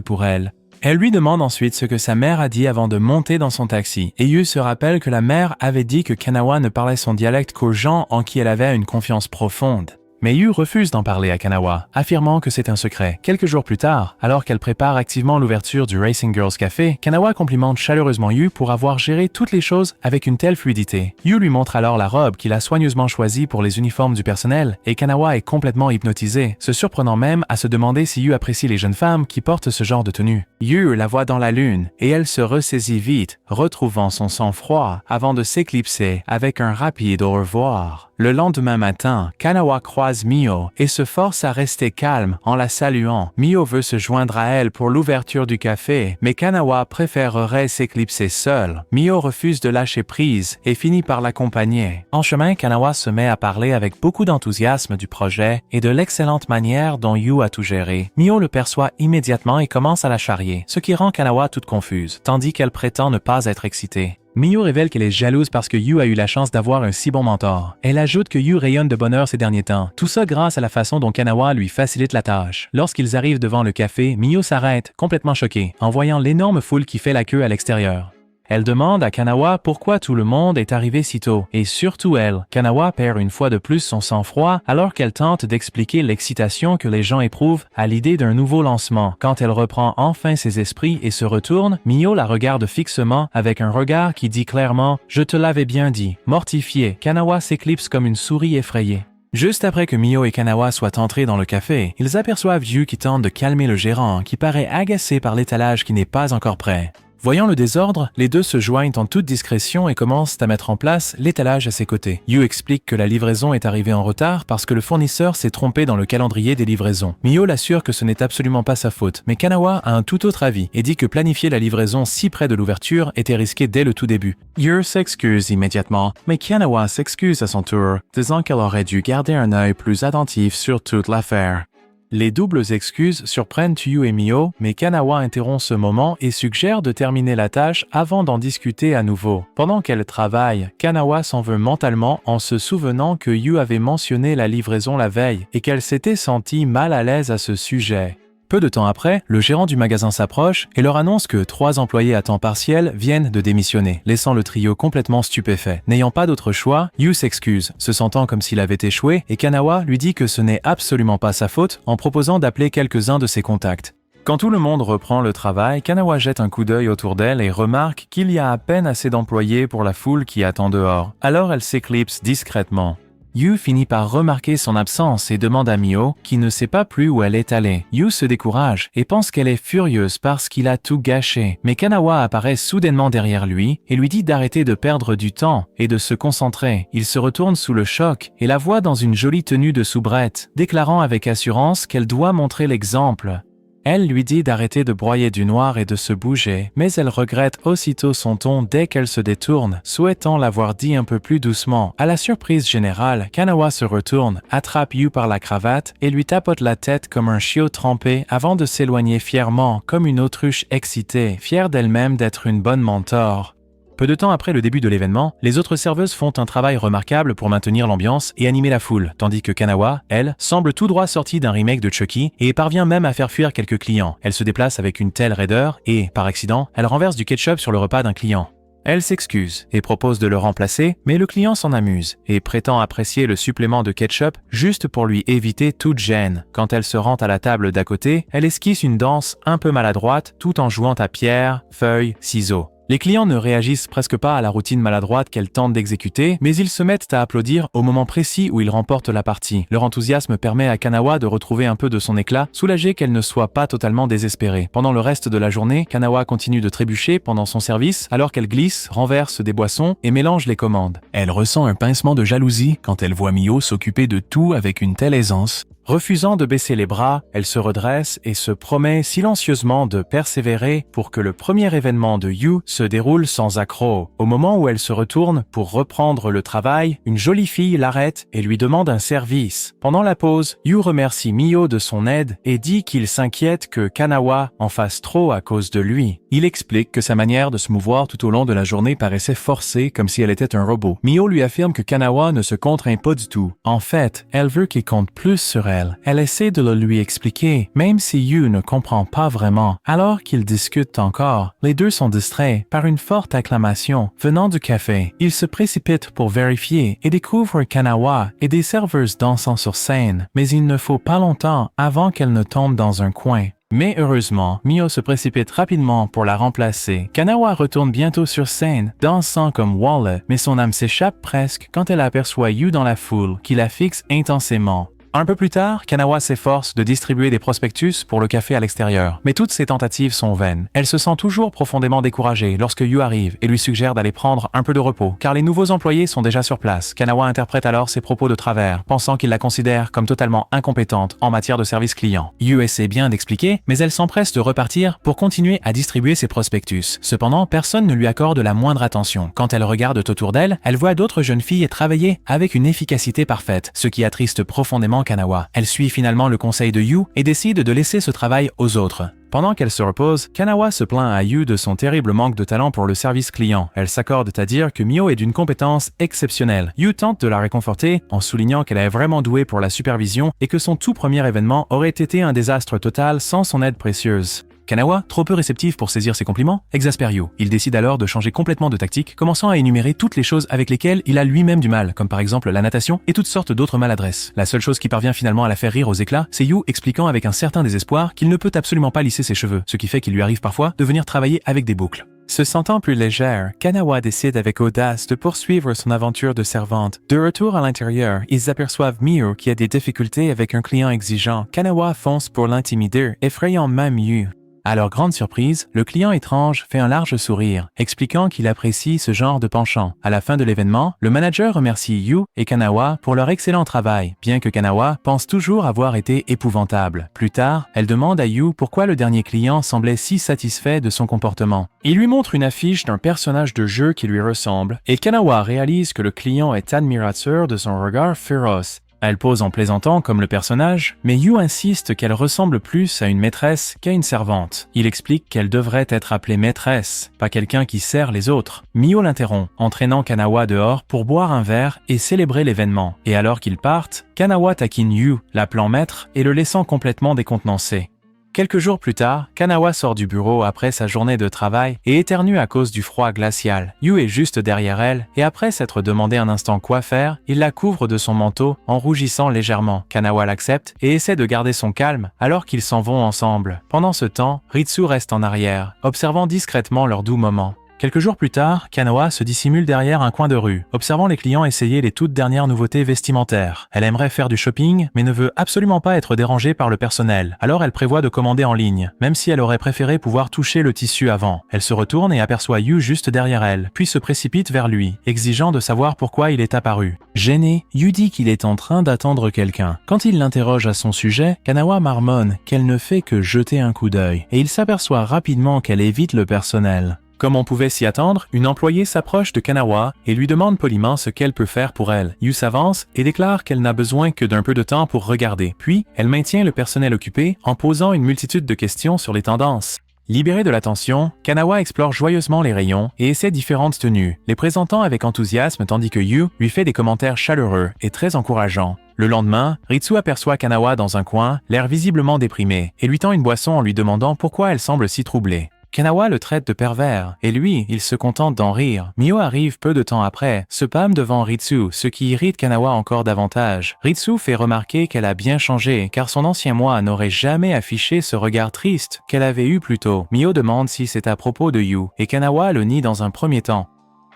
pour elle. Elle lui demande ensuite ce que sa mère a dit avant de monter dans son taxi, et Yu se rappelle que la mère avait dit que Kanawa ne parlait son dialecte qu'aux gens en qui elle avait une confiance profonde. Mais Yu refuse d'en parler à Kanawa, affirmant que c'est un secret. Quelques jours plus tard, alors qu'elle prépare activement l'ouverture du Racing Girls Café, Kanawa complimente chaleureusement Yu pour avoir géré toutes les choses avec une telle fluidité. Yu lui montre alors la robe qu'il a soigneusement choisie pour les uniformes du personnel, et Kanawa est complètement hypnotisée, se surprenant même à se demander si Yu apprécie les jeunes femmes qui portent ce genre de tenue. Yu la voit dans la lune, et elle se ressaisit vite, retrouvant son sang-froid avant de s'éclipser avec un rapide au revoir. Le lendemain matin, Kanawa croise Mio et se force à rester calme en la saluant. Mio veut se joindre à elle pour l'ouverture du café, mais Kanawa préférerait s'éclipser seule. Mio refuse de lâcher prise et finit par l'accompagner. En chemin, Kanawa se met à parler avec beaucoup d'enthousiasme du projet et de l'excellente manière dont Yu a tout géré. Mio le perçoit immédiatement et commence à la charrier, ce qui rend Kanawa toute confuse, tandis qu'elle prétend ne pas être excitée. Mio révèle qu'elle est jalouse parce que Yu a eu la chance d'avoir un si bon mentor. Elle ajoute que Yu rayonne de bonheur ces derniers temps. Tout ça grâce à la façon dont Kanawa lui facilite la tâche. Lorsqu'ils arrivent devant le café, Mio s'arrête, complètement choquée, en voyant l'énorme foule qui fait la queue à l'extérieur. Elle demande à Kanawa pourquoi tout le monde est arrivé si tôt, et surtout elle. Kanawa perd une fois de plus son sang-froid alors qu'elle tente d'expliquer l'excitation que les gens éprouvent à l'idée d'un nouveau lancement. Quand elle reprend enfin ses esprits et se retourne, Mio la regarde fixement avec un regard qui dit clairement « Je te l'avais bien dit ». Mortifiée, Kanawa s'éclipse comme une souris effrayée. Juste après que Mio et Kanawa soient entrés dans le café, ils aperçoivent Yu qui tente de calmer le gérant, qui paraît agacé par l'étalage qui n'est pas encore prêt. Voyant le désordre, les deux se joignent en toute discrétion et commencent à mettre en place l'étalage à ses côtés. Yu explique que la livraison est arrivée en retard parce que le fournisseur s'est trompé dans le calendrier des livraisons. Mio l'assure que ce n'est absolument pas sa faute, mais Kanawa a un tout autre avis et dit que planifier la livraison si près de l'ouverture était risqué dès le tout début. Yu s'excuse immédiatement, mais Kanawa s'excuse à son tour, disant qu'elle aurait dû garder un œil plus attentif sur toute l'affaire. Les doubles excuses surprennent Yu et Mio, mais Kanawa interrompt ce moment et suggère de terminer la tâche avant d'en discuter à nouveau. Pendant qu'elle travaille, Kanawa s'en veut mentalement en se souvenant que Yu avait mentionné la livraison la veille et qu'elle s'était sentie mal à l'aise à ce sujet. Peu de temps après, le gérant du magasin s'approche et leur annonce que 3 employés à temps partiel viennent de démissionner, laissant le trio complètement stupéfait. N'ayant pas d'autre choix, Yu s'excuse, se sentant comme s'il avait échoué, et Kanawa lui dit que ce n'est absolument pas sa faute en proposant d'appeler quelques-uns de ses contacts. Quand tout le monde reprend le travail, Kanawa jette un coup d'œil autour d'elle et remarque qu'il y a à peine assez d'employés pour la foule qui attend dehors. Alors elle s'éclipse discrètement. Yu finit par remarquer son absence et demande à Mio, qui ne sait pas plus où elle est allée. Yu se décourage et pense qu'elle est furieuse parce qu'il a tout gâché. Mais Kanawa apparaît soudainement derrière lui et lui dit d'arrêter de perdre du temps et de se concentrer. Il se retourne sous le choc et la voit dans une jolie tenue de soubrette, déclarant avec assurance qu'elle doit montrer l'exemple. Elle lui dit d'arrêter de broyer du noir et de se bouger, mais elle regrette aussitôt son ton dès qu'elle se détourne, souhaitant l'avoir dit un peu plus doucement. À la surprise générale, Kanawa se retourne, attrape Yu par la cravate et lui tapote la tête comme un chiot trempé avant de s'éloigner fièrement, comme une autruche excitée, fière d'elle-même d'être une bonne mentor. Peu de temps après le début de l'événement, les autres serveuses font un travail remarquable pour maintenir l'ambiance et animer la foule, tandis que Kanawa, elle, semble tout droit sortie d'un remake de Chucky et parvient même à faire fuir quelques clients. Elle se déplace avec une telle raideur et, par accident, elle renverse du ketchup sur le repas d'un client. Elle s'excuse et propose de le remplacer, mais le client s'en amuse et prétend apprécier le supplément de ketchup juste pour lui éviter toute gêne. Quand elle se rend à la table d'à côté, elle esquisse une danse un peu maladroite tout en jouant à pierre, feuille, ciseaux. Les clients ne réagissent presque pas à la routine maladroite qu'elle tente d'exécuter, mais ils se mettent à applaudir au moment précis où ils remportent la partie. Leur enthousiasme permet à Kanawa de retrouver un peu de son éclat, soulagée qu'elle ne soit pas totalement désespérée. Pendant le reste de la journée, Kanawa continue de trébucher pendant son service, alors qu'elle glisse, renverse des boissons et mélange les commandes. Elle ressent un pincement de jalousie quand elle voit Mio s'occuper de tout avec une telle aisance. Refusant de baisser les bras, elle se redresse et se promet silencieusement de persévérer pour que le premier événement de Yu se déroule sans accroc. Au moment où elle se retourne pour reprendre le travail, une jolie fille l'arrête et lui demande un service. Pendant la pause, Yu remercie Mio de son aide et dit qu'il s'inquiète que Kanawa en fasse trop à cause de lui. Il explique que sa manière de se mouvoir tout au long de la journée paraissait forcée comme si elle était un robot. Mio lui affirme que Kanawa ne se contraint pas du tout. En fait, elle veut qu'il compte plus sur elle. Elle essaie de le lui expliquer, même si Yu ne comprend pas vraiment. Alors qu'ils discutent encore, les deux sont distraits par une forte acclamation venant du café. Ils se précipitent pour vérifier et découvrent Kanawa et des serveuses dansant sur scène, mais il ne faut pas longtemps avant qu'elle ne tombe dans un coin. Mais heureusement, Mio se précipite rapidement pour la remplacer. Kanawa retourne bientôt sur scène, dansant comme Walla, mais son âme s'échappe presque quand elle aperçoit Yu dans la foule, qui la fixe intensément. Un peu plus tard, Kanawa s'efforce de distribuer des prospectus pour le café à l'extérieur, mais toutes ses tentatives sont vaines. Elle se sent toujours profondément découragée lorsque Yu arrive et lui suggère d'aller prendre un peu de repos, car les nouveaux employés sont déjà sur place. Kanawa interprète alors ses propos de travers, pensant qu'il la considère comme totalement incompétente en matière de service client. Yu essaie bien d'expliquer, mais elle s'empresse de repartir pour continuer à distribuer ses prospectus. Cependant, personne ne lui accorde la moindre attention. Quand elle regarde autour d'elle, elle voit d'autres jeunes filles travailler avec une efficacité parfaite, ce qui attriste profondément Kanawa. Elle suit finalement le conseil de Yu et décide de laisser ce travail aux autres. Pendant qu'elle se repose, Kanawa se plaint à Yu de son terrible manque de talent pour le service client. Elle s'accorde à dire que Mio est d'une compétence exceptionnelle. Yu tente de la réconforter en soulignant qu'elle est vraiment douée pour la supervision et que son tout premier événement aurait été un désastre total sans son aide précieuse. Kanawa, trop peu réceptif pour saisir ses compliments, exaspère Yu. Il décide alors de changer complètement de tactique, commençant à énumérer toutes les choses avec lesquelles il a lui-même du mal, comme par exemple la natation et toutes sortes d'autres maladresses. La seule chose qui parvient finalement à la faire rire aux éclats, c'est Yu expliquant avec un certain désespoir qu'il ne peut absolument pas lisser ses cheveux, ce qui fait qu'il lui arrive parfois de venir travailler avec des boucles. Se sentant plus légère, Kanawa décide avec audace de poursuivre son aventure de servante. De retour à l'intérieur, ils aperçoivent Mio qui a des difficultés avec un client exigeant. Kanawa fonce pour l'intimider, effrayant même Yu. À leur grande surprise, le client étrange fait un large sourire, expliquant qu'il apprécie ce genre de penchant. À la fin de l'événement, le manager remercie Yu et Kanawa pour leur excellent travail, bien que Kanawa pense toujours avoir été épouvantable. Plus tard, elle demande à Yu pourquoi le dernier client semblait si satisfait de son comportement. Il lui montre une affiche d'un personnage de jeu qui lui ressemble, et Kanawa réalise que le client est admirateur de son regard féroce. Elle pose en plaisantant comme le personnage, mais Yu insiste qu'elle ressemble plus à une maîtresse qu'à une servante. Il explique qu'elle devrait être appelée maîtresse, pas quelqu'un qui sert les autres. Mio l'interrompt, entraînant Kanawa dehors pour boire un verre et célébrer l'événement. Et alors qu'ils partent, Kanawa taquine Yu, l'appelant maître, et le laissant complètement décontenancé. Quelques jours plus tard, Kanawa sort du bureau après sa journée de travail et éternue à cause du froid glacial. Yu est juste derrière elle et après s'être demandé un instant quoi faire, il la couvre de son manteau en rougissant légèrement. Kanawa l'accepte et essaie de garder son calme alors qu'ils s'en vont ensemble. Pendant ce temps, Ritsu reste en arrière, observant discrètement leur doux moment. Quelques jours plus tard, Kanawa se dissimule derrière un coin de rue, observant les clients essayer les toutes dernières nouveautés vestimentaires. Elle aimerait faire du shopping, mais ne veut absolument pas être dérangée par le personnel. Alors elle prévoit de commander en ligne, même si elle aurait préféré pouvoir toucher le tissu avant. Elle se retourne et aperçoit Yu juste derrière elle, puis se précipite vers lui, exigeant de savoir pourquoi il est apparu. Gêné, Yu dit qu'il est en train d'attendre quelqu'un. Quand il l'interroge à son sujet, Kanawa marmonne qu'elle ne fait que jeter un coup d'œil, et il s'aperçoit rapidement qu'elle évite le personnel. Comme on pouvait s'y attendre, une employée s'approche de Kanawa et lui demande poliment ce qu'elle peut faire pour elle. Yu s'avance et déclare qu'elle n'a besoin que d'un peu de temps pour regarder. Puis, elle maintient le personnel occupé en posant une multitude de questions sur les tendances. Libérée de la tension, Kanawa explore joyeusement les rayons et essaie différentes tenues, les présentant avec enthousiasme tandis que Yu lui fait des commentaires chaleureux et très encourageants. Le lendemain, Ritsu aperçoit Kanawa dans un coin, l'air visiblement déprimé, et lui tend une boisson en lui demandant pourquoi elle semble si troublée. Kanawa le traite de pervers, et lui, il se contente d'en rire. Mio arrive peu de temps après, se pâme devant Ritsu, ce qui irrite Kanawa encore davantage. Ritsu fait remarquer qu'elle a bien changé, car son ancien moi n'aurait jamais affiché ce regard triste qu'elle avait eu plus tôt. Mio demande si c'est à propos de Yu, et Kanawa le nie dans un premier temps.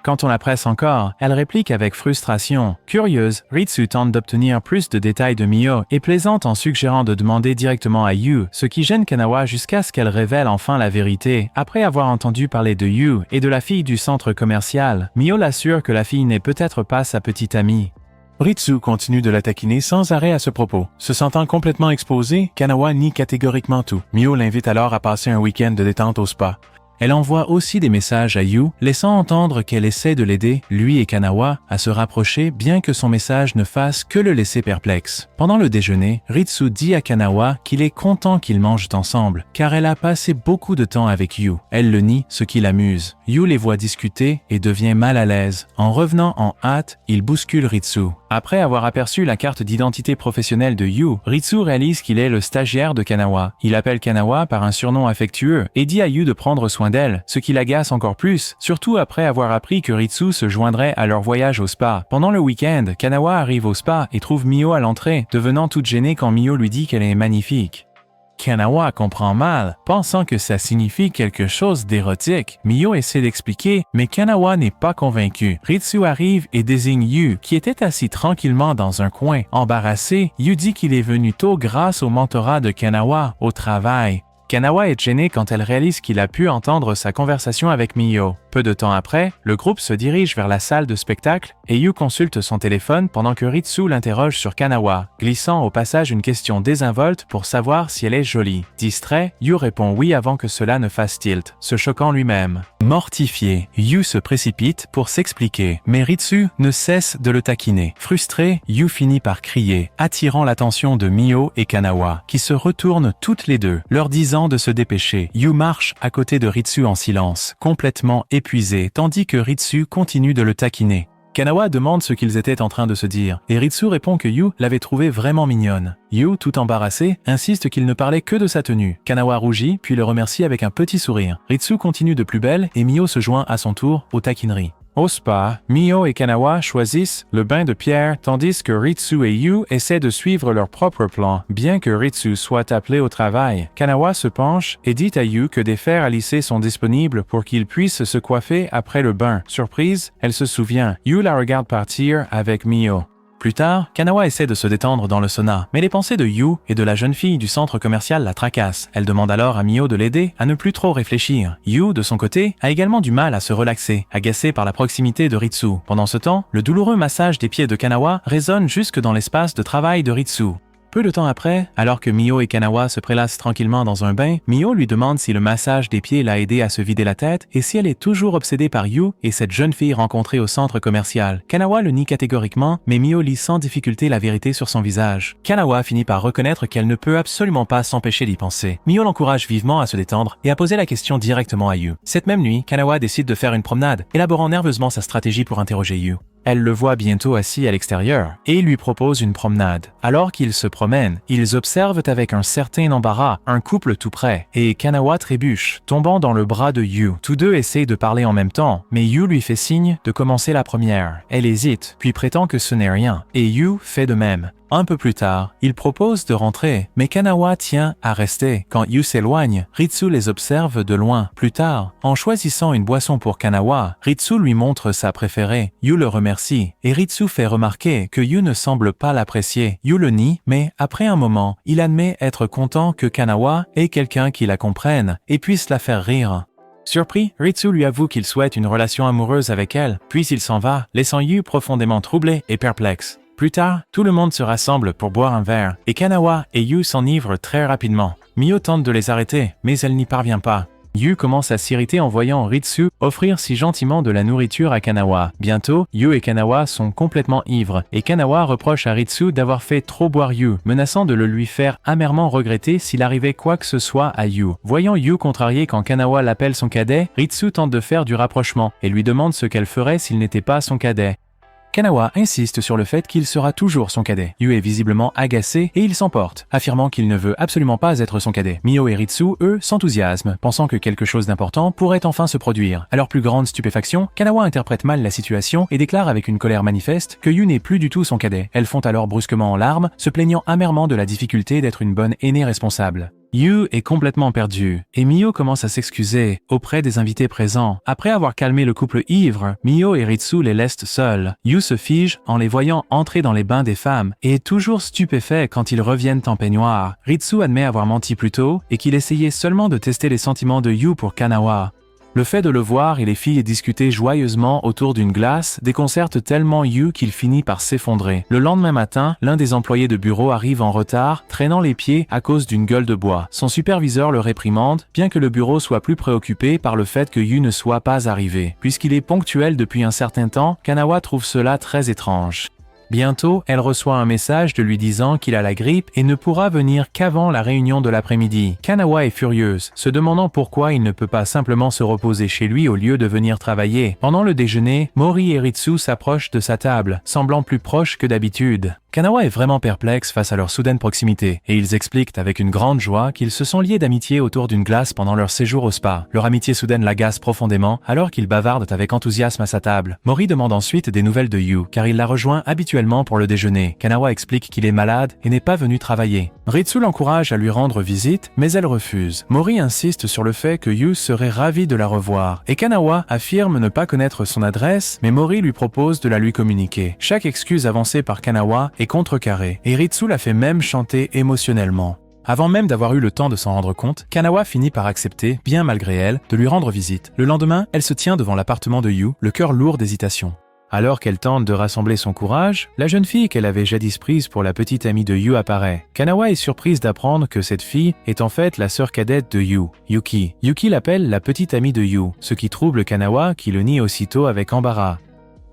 Quand on la presse encore, elle réplique avec frustration. Curieuse, Ritsu tente d'obtenir plus de détails de Mio et plaisante en suggérant de demander directement à Yu, ce qui gêne Kanawa jusqu'à ce qu'elle révèle enfin la vérité. Après avoir entendu parler de Yu et de la fille du centre commercial, Mio l'assure que la fille n'est peut-être pas sa petite amie. Ritsu continue de la taquiner sans arrêt à ce propos. Se sentant complètement exposée, Kanawa nie catégoriquement tout. Mio l'invite alors à passer un week-end de détente au spa. Elle envoie aussi des messages à Yu, laissant entendre qu'elle essaie de l'aider, lui et Kanawa, à se rapprocher bien que son message ne fasse que le laisser perplexe. Pendant le déjeuner, Ritsu dit à Kanawa qu'il est content qu'ils mangent ensemble, car elle a passé beaucoup de temps avec Yu. Elle le nie, ce qui l'amuse. Yu les voit discuter et devient mal à l'aise. En revenant en hâte, il bouscule Ritsu. Après avoir aperçu la carte d'identité professionnelle de Yu, Ritsu réalise qu'il est le stagiaire de Kanawa. Il appelle Kanawa par un surnom affectueux et dit à Yu de prendre soin d'elle, ce qui l'agace encore plus, surtout après avoir appris que Ritsu se joindrait à leur voyage au spa. Pendant le week-end, Kanawa arrive au spa et trouve Mio à l'entrée, devenant toute gênée quand Mio lui dit qu'elle est magnifique. Kanawa comprend mal, pensant que ça signifie quelque chose d'érotique. Mio essaie d'expliquer, mais Kanawa n'est pas convaincu. Ritsu arrive et désigne Yu, qui était assis tranquillement dans un coin. Embarrassé, Yu dit qu'il est venu tôt grâce au mentorat de Kanawa au travail. Kanawa est gênée quand elle réalise qu'il a pu entendre sa conversation avec Mio. Peu de temps après, le groupe se dirige vers la salle de spectacle et Yu consulte son téléphone pendant que Ritsu l'interroge sur Kanawa, glissant au passage une question désinvolte pour savoir si elle est jolie. Distrait, Yu répond oui avant que cela ne fasse tilt, se choquant lui-même. Mortifié, Yu se précipite pour s'expliquer, mais Ritsu ne cesse de le taquiner. Frustré, Yu finit par crier, attirant l'attention de Mio et Kanawa, qui se retournent toutes les deux, leur disant de se dépêcher. Yu marche à côté de Ritsu en silence, complètement épuisé, tandis que Ritsu continue de le taquiner. Kanawa demande ce qu'ils étaient en train de se dire, et Ritsu répond que Yu l'avait trouvée vraiment mignonne. Yu, tout embarrassé, insiste qu'il ne parlait que de sa tenue. Kanawa rougit, puis le remercie avec un petit sourire. Ritsu continue de plus belle, et Mio se joint à son tour aux taquineries. Au spa, Mio et Kanawa choisissent le bain de pierre tandis que Ritsu et Yu essaient de suivre leur propre plan. Bien que Ritsu soit appelé au travail, Kanawa se penche et dit à Yu que des fers à lisser sont disponibles pour qu'il puisse se coiffer après le bain. Surprise, elle se souvient. Yu la regarde partir avec Mio. Plus tard, Kanawa essaie de se détendre dans le sauna, mais les pensées de Yu et de la jeune fille du centre commercial la tracassent. Elle demande alors à Mio de l'aider à ne plus trop réfléchir. Yu, de son côté, a également du mal à se relaxer, agacé par la proximité de Ritsu. Pendant ce temps, le douloureux massage des pieds de Kanawa résonne jusque dans l'espace de travail de Ritsu. Peu de temps après, alors que Mio et Kanawa se prélassent tranquillement dans un bain, Mio lui demande si le massage des pieds l'a aidé à se vider la tête et si elle est toujours obsédée par Yu et cette jeune fille rencontrée au centre commercial. Kanawa le nie catégoriquement, mais Mio lit sans difficulté la vérité sur son visage. Kanawa finit par reconnaître qu'elle ne peut absolument pas s'empêcher d'y penser. Mio l'encourage vivement à se détendre et à poser la question directement à Yu. Cette même nuit, Kanawa décide de faire une promenade, élaborant nerveusement sa stratégie pour interroger Yu. Elle le voit bientôt assis à l'extérieur et lui propose une promenade. Alors qu'ils se promènent, ils observent avec un certain embarras un couple tout près et Kanawa trébuche, tombant dans le bras de Yu. Tous deux essayent de parler en même temps, mais Yu lui fait signe de commencer la première. Elle hésite, puis prétend que ce n'est rien, et Yu fait de même. Un peu plus tard, il propose de rentrer, mais Kanawa tient à rester. Quand Yu s'éloigne, Ritsu les observe de loin. Plus tard, en choisissant une boisson pour Kanawa, Ritsu lui montre sa préférée. Yu le remercie, et Ritsu fait remarquer que Yu ne semble pas l'apprécier. Yu le nie, mais après un moment, il admet être content que Kanawa ait quelqu'un qui la comprenne et puisse la faire rire. Surpris, Ritsu lui avoue qu'il souhaite une relation amoureuse avec elle, puis il s'en va, laissant Yu profondément troublé et perplexe. Plus tard, tout le monde se rassemble pour boire un verre, et Kanawa et Yu s'enivrent très rapidement. Mio tente de les arrêter, mais elle n'y parvient pas. Yu commence à s'irriter en voyant Ritsu offrir si gentiment de la nourriture à Kanawa. Bientôt, Yu et Kanawa sont complètement ivres, et Kanawa reproche à Ritsu d'avoir fait trop boire Yu, menaçant de le lui faire amèrement regretter s'il arrivait quoi que ce soit à Yu. Voyant Yu contrarié quand Kanawa l'appelle son cadet, Ritsu tente de faire du rapprochement, et lui demande ce qu'elle ferait s'il n'était pas son cadet. Kanawa insiste sur le fait qu'il sera toujours son cadet. Yu est visiblement agacé et il s'emporte, affirmant qu'il ne veut absolument pas être son cadet. Mio et Ritsu, eux, s'enthousiasment, pensant que quelque chose d'important pourrait enfin se produire. À leur plus grande stupéfaction, Kanawa interprète mal la situation et déclare avec une colère manifeste que Yu n'est plus du tout son cadet. Elles font alors brusquement en larmes, se plaignant amèrement de la difficulté d'être une bonne aînée responsable. Yu est complètement perdu, et Mio commence à s'excuser auprès des invités présents. Après avoir calmé le couple ivre, Mio et Ritsu les laissent seuls. Yu se fige en les voyant entrer dans les bains des femmes, et est toujours stupéfait quand ils reviennent en peignoir. Ritsu admet avoir menti plus tôt, et qu'il essayait seulement de tester les sentiments de Yu pour Kanawa. Le fait de le voir et les filles discuter joyeusement autour d'une glace déconcerte tellement Yu qu'il finit par s'effondrer. Le lendemain matin, l'un des employés de bureau arrive en retard, traînant les pieds à cause d'une gueule de bois. Son superviseur le réprimande, bien que le bureau soit plus préoccupé par le fait que Yu ne soit pas arrivé. Puisqu'il est ponctuel depuis un certain temps, Kanawa trouve cela très étrange. Bientôt, elle reçoit un message de lui disant qu'il a la grippe et ne pourra venir qu'avant la réunion de l'après-midi. Kanawa est furieuse, se demandant pourquoi il ne peut pas simplement se reposer chez lui au lieu de venir travailler. Pendant le déjeuner, Mori et Ritsu s'approchent de sa table, semblant plus proches que d'habitude. Kanawa est vraiment perplexe face à leur soudaine proximité, et ils expliquent avec une grande joie qu'ils se sont liés d'amitié autour d'une glace pendant leur séjour au spa. Leur amitié soudaine l'agace profondément, alors qu'ils bavardent avec enthousiasme à sa table. Mori demande ensuite des nouvelles de Yu, car il la rejoint habituellement pour le déjeuner. Kanawa explique qu'il est malade et n'est pas venu travailler. Ritsu l'encourage à lui rendre visite, mais elle refuse. Mori insiste sur le fait que Yu serait ravi de la revoir, et Kanawa affirme ne pas connaître son adresse, mais Mori lui propose de la lui communiquer. Chaque excuse avancée par Kanawa est contrecarrée, et Ritsu la fait même chanter émotionnellement. Avant même d'avoir eu le temps de s'en rendre compte, Kanawa finit par accepter, bien malgré elle, de lui rendre visite. Le lendemain, elle se tient devant l'appartement de Yu, le cœur lourd d'hésitation. Alors qu'elle tente de rassembler son courage, la jeune fille qu'elle avait jadis prise pour la petite amie de Yu apparaît. Kanawa est surprise d'apprendre que cette fille est en fait la sœur cadette de Yu, Yuki. Yuki l'appelle la petite amie de Yu, ce qui trouble Kanawa qui le nie aussitôt avec embarras.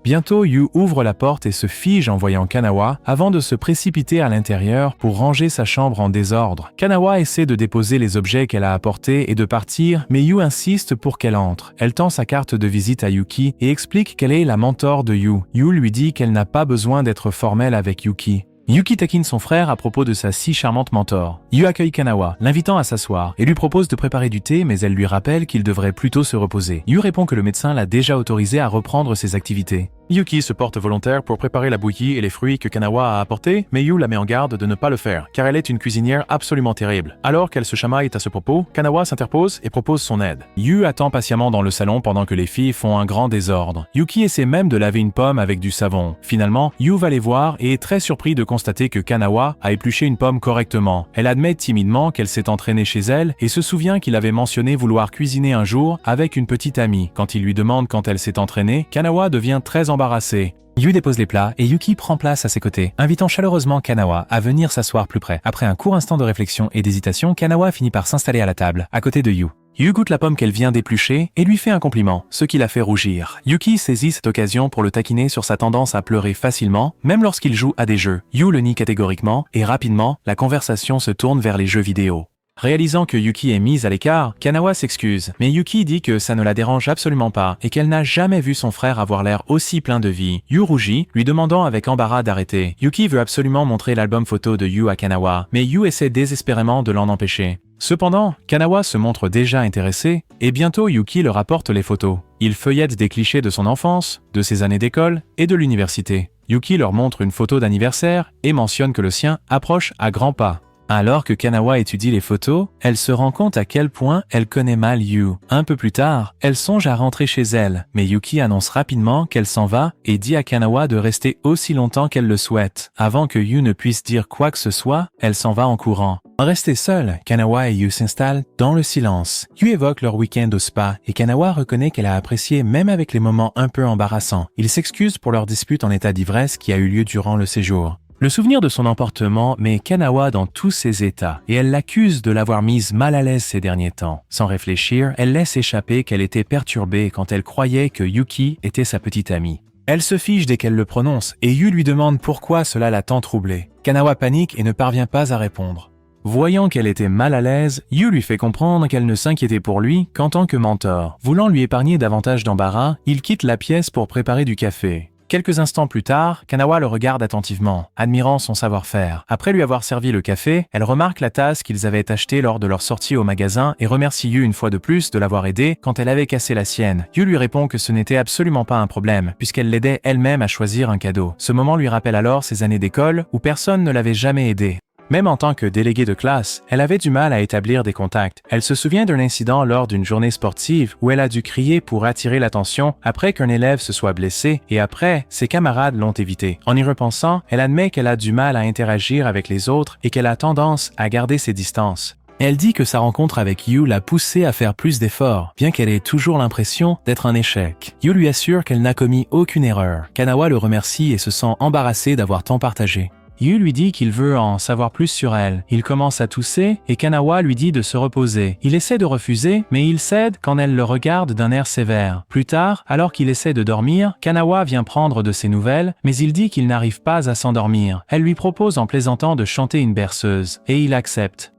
Bientôt, Yu ouvre la porte et se fige en voyant Kanawa avant de se précipiter à l'intérieur pour ranger sa chambre en désordre. Kanawa essaie de déposer les objets qu'elle a apportés et de partir, mais Yu insiste pour qu'elle entre. Elle tend sa carte de visite à Yuki et explique qu'elle est la mentor de Yu. Yu lui dit qu'elle n'a pas besoin d'être formelle avec Yuki. Yuki taquine son frère à propos de sa si charmante mentor. Yu accueille Kanawa, l'invitant à s'asseoir, et lui propose de préparer du thé, mais elle lui rappelle qu'il devrait plutôt se reposer. Yu répond que le médecin l'a déjà autorisé à reprendre ses activités. Yuki se porte volontaire pour préparer la bouillie et les fruits que Kanawa a apportés, mais Yu la met en garde de ne pas le faire, car elle est une cuisinière absolument terrible. Alors qu'elle se chamaille à ce propos, Kanawa s'interpose et propose son aide. Yu attend patiemment dans le salon pendant que les filles font un grand désordre. Yuki essaie même de laver une pomme avec du savon. Finalement, Yu va les voir et est très surpris de constater que Kanawa a épluché une pomme correctement. Elle admet timidement qu'elle s'est entraînée chez elle et se souvient qu'il avait mentionné vouloir cuisiner un jour avec une petite amie. Quand il lui demande quand elle s'est entraînée, Kanawa devient très embarrassée embarrassé. Yu dépose les plats et Yuki prend place à ses côtés, invitant chaleureusement Kanawa à venir s'asseoir plus près. Après un court instant de réflexion et d'hésitation, Kanawa finit par s'installer à la table, à côté de Yu. Yu goûte la pomme qu'elle vient d'éplucher et lui fait un compliment, ce qui la fait rougir. Yuki saisit cette occasion pour le taquiner sur sa tendance à pleurer facilement, même lorsqu'il joue à des jeux. Yu le nie catégoriquement et rapidement, la conversation se tourne vers les jeux vidéo. Réalisant que Yuki est mise à l'écart, Kanawa s'excuse, mais Yuki dit que ça ne la dérange absolument pas et qu'elle n'a jamais vu son frère avoir l'air aussi plein de vie. Yu rougit, lui demandant avec embarras d'arrêter. Yuki veut absolument montrer l'album photo de Yu à Kanawa, mais Yu essaie désespérément de l'en empêcher. Cependant, Kanawa se montre déjà intéressé et bientôt Yuki leur apporte les photos. Il feuillette des clichés de son enfance, de ses années d'école et de l'université. Yuki leur montre une photo d'anniversaire et mentionne que le sien approche à grands pas. Alors que Kanawa étudie les photos, elle se rend compte à quel point elle connaît mal Yu. Un peu plus tard, elle songe à rentrer chez elle, mais Yuki annonce rapidement qu'elle s'en va et dit à Kanawa de rester aussi longtemps qu'elle le souhaite. Avant que Yu ne puisse dire quoi que ce soit, elle s'en va en courant. Restés seuls, Kanawa et Yu s'installent dans le silence. Yu évoque leur week-end au spa et Kanawa reconnaît qu'elle a apprécié même avec les moments un peu embarrassants. Ils s'excusent pour leur dispute en état d'ivresse qui a eu lieu durant le séjour. Le souvenir de son emportement met Kanawa dans tous ses états et elle l'accuse de l'avoir mise mal à l'aise ces derniers temps. Sans réfléchir, elle laisse échapper qu'elle était perturbée quand elle croyait que Yuki était sa petite amie. Elle se fige dès qu'elle le prononce et Yu lui demande pourquoi cela l'a tant troublée. Kanawa panique et ne parvient pas à répondre. Voyant qu'elle était mal à l'aise, Yu lui fait comprendre qu'elle ne s'inquiétait pour lui qu'en tant que mentor. Voulant lui épargner davantage d'embarras, il quitte la pièce pour préparer du café. Quelques instants plus tard, Kanawa le regarde attentivement, admirant son savoir-faire. Après lui avoir servi le café, elle remarque la tasse qu'ils avaient achetée lors de leur sortie au magasin et remercie Yu une fois de plus de l'avoir aidé quand elle avait cassé la sienne. Yu lui répond que ce n'était absolument pas un problème, puisqu'elle l'aidait elle-même à choisir un cadeau. Ce moment lui rappelle alors ses années d'école où personne ne l'avait jamais aidée. Même en tant que déléguée de classe, elle avait du mal à établir des contacts. Elle se souvient d'un incident lors d'une journée sportive où elle a dû crier pour attirer l'attention après qu'un élève se soit blessé et après, ses camarades l'ont évité. En y repensant, elle admet qu'elle a du mal à interagir avec les autres et qu'elle a tendance à garder ses distances. Elle dit que sa rencontre avec Yu l'a poussée à faire plus d'efforts, bien qu'elle ait toujours l'impression d'être un échec. Yu lui assure qu'elle n'a commis aucune erreur. Kanawa le remercie et se sent embarrassé d'avoir tant partagé. Yu lui dit qu'il veut en savoir plus sur elle. Il commence à tousser et Kanawa lui dit de se reposer. Il essaie de refuser, mais il cède quand elle le regarde d'un air sévère. Plus tard, alors qu'il essaie de dormir, Kanawa vient prendre de ses nouvelles, mais il dit qu'il n'arrive pas à s'endormir. Elle lui propose en plaisantant de chanter une berceuse, et il accepte.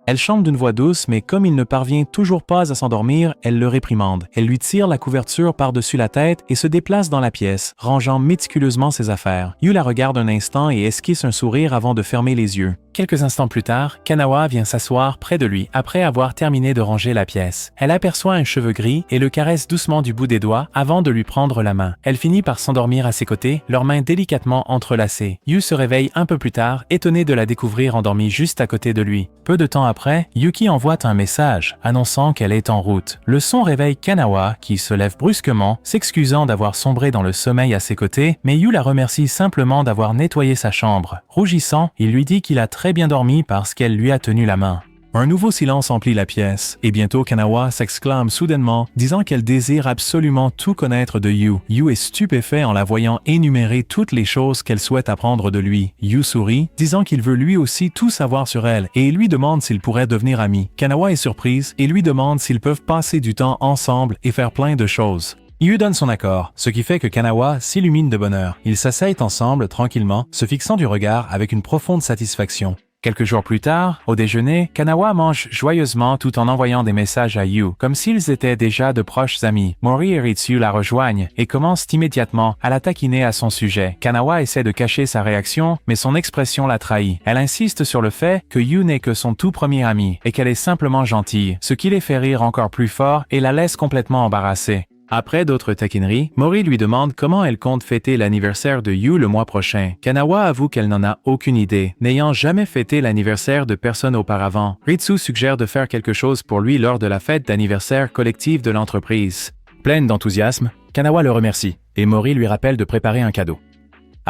Elle chante d'une voix douce, mais comme il ne parvient toujours pas à s'endormir, elle le réprimande. Elle lui tire la couverture par-dessus la tête et se déplace dans la pièce, rangeant méticuleusement ses affaires. Yu la regarde un instant et esquisse un sourire avant de fermer les yeux. Quelques instants plus tard, Kanawa vient s'asseoir près de lui après avoir terminé de ranger la pièce. Elle aperçoit un cheveu gris et le caresse doucement du bout des doigts avant de lui prendre la main. Elle finit par s'endormir à ses côtés, leurs mains délicatement entrelacées. Yu se réveille un peu plus tard, étonné de la découvrir endormie juste à côté de lui. Peu de temps après, Yuki envoie un message annonçant qu'elle est en route. Le son réveille Kanawa qui se lève brusquement, s'excusant d'avoir sombré dans le sommeil à ses côtés, mais Yu la remercie simplement d'avoir nettoyé sa chambre. Rougissant, il lui dit qu'il a très bien dormi parce qu'elle lui a tenu la main. Un nouveau silence emplit la pièce, et bientôt Kanawa s'exclame soudainement, disant qu'elle désire absolument tout connaître de Yu. Yu est stupéfait en la voyant énumérer toutes les choses qu'elle souhaite apprendre de lui. Yu sourit, disant qu'il veut lui aussi tout savoir sur elle, et lui demande s'ils pourraient devenir amis. Kanawa est surprise et lui demande s'ils peuvent passer du temps ensemble et faire plein de choses. Yu donne son accord, ce qui fait que Kanawa s'illumine de bonheur. Ils s'asseyent ensemble tranquillement, se fixant du regard avec une profonde satisfaction. Quelques jours plus tard, au déjeuner, Kanawa mange joyeusement tout en envoyant des messages à Yu, comme s'ils étaient déjà de proches amis. Mori et Ritsu la rejoignent et commencent immédiatement à la taquiner à son sujet. Kanawa essaie de cacher sa réaction, mais son expression la trahit. Elle insiste sur le fait que Yu n'est que son tout premier ami et qu'elle est simplement gentille, ce qui les fait rire encore plus fort et la laisse complètement embarrassée. Après d'autres taquineries, Mori lui demande comment elle compte fêter l'anniversaire de Yu le mois prochain. Kanawa avoue qu'elle n'en a aucune idée, n'ayant jamais fêté l'anniversaire de personne auparavant. Ritsu suggère de faire quelque chose pour lui lors de la fête d'anniversaire collective de l'entreprise. Pleine d'enthousiasme, Kanawa le remercie, et Mori lui rappelle de préparer un cadeau.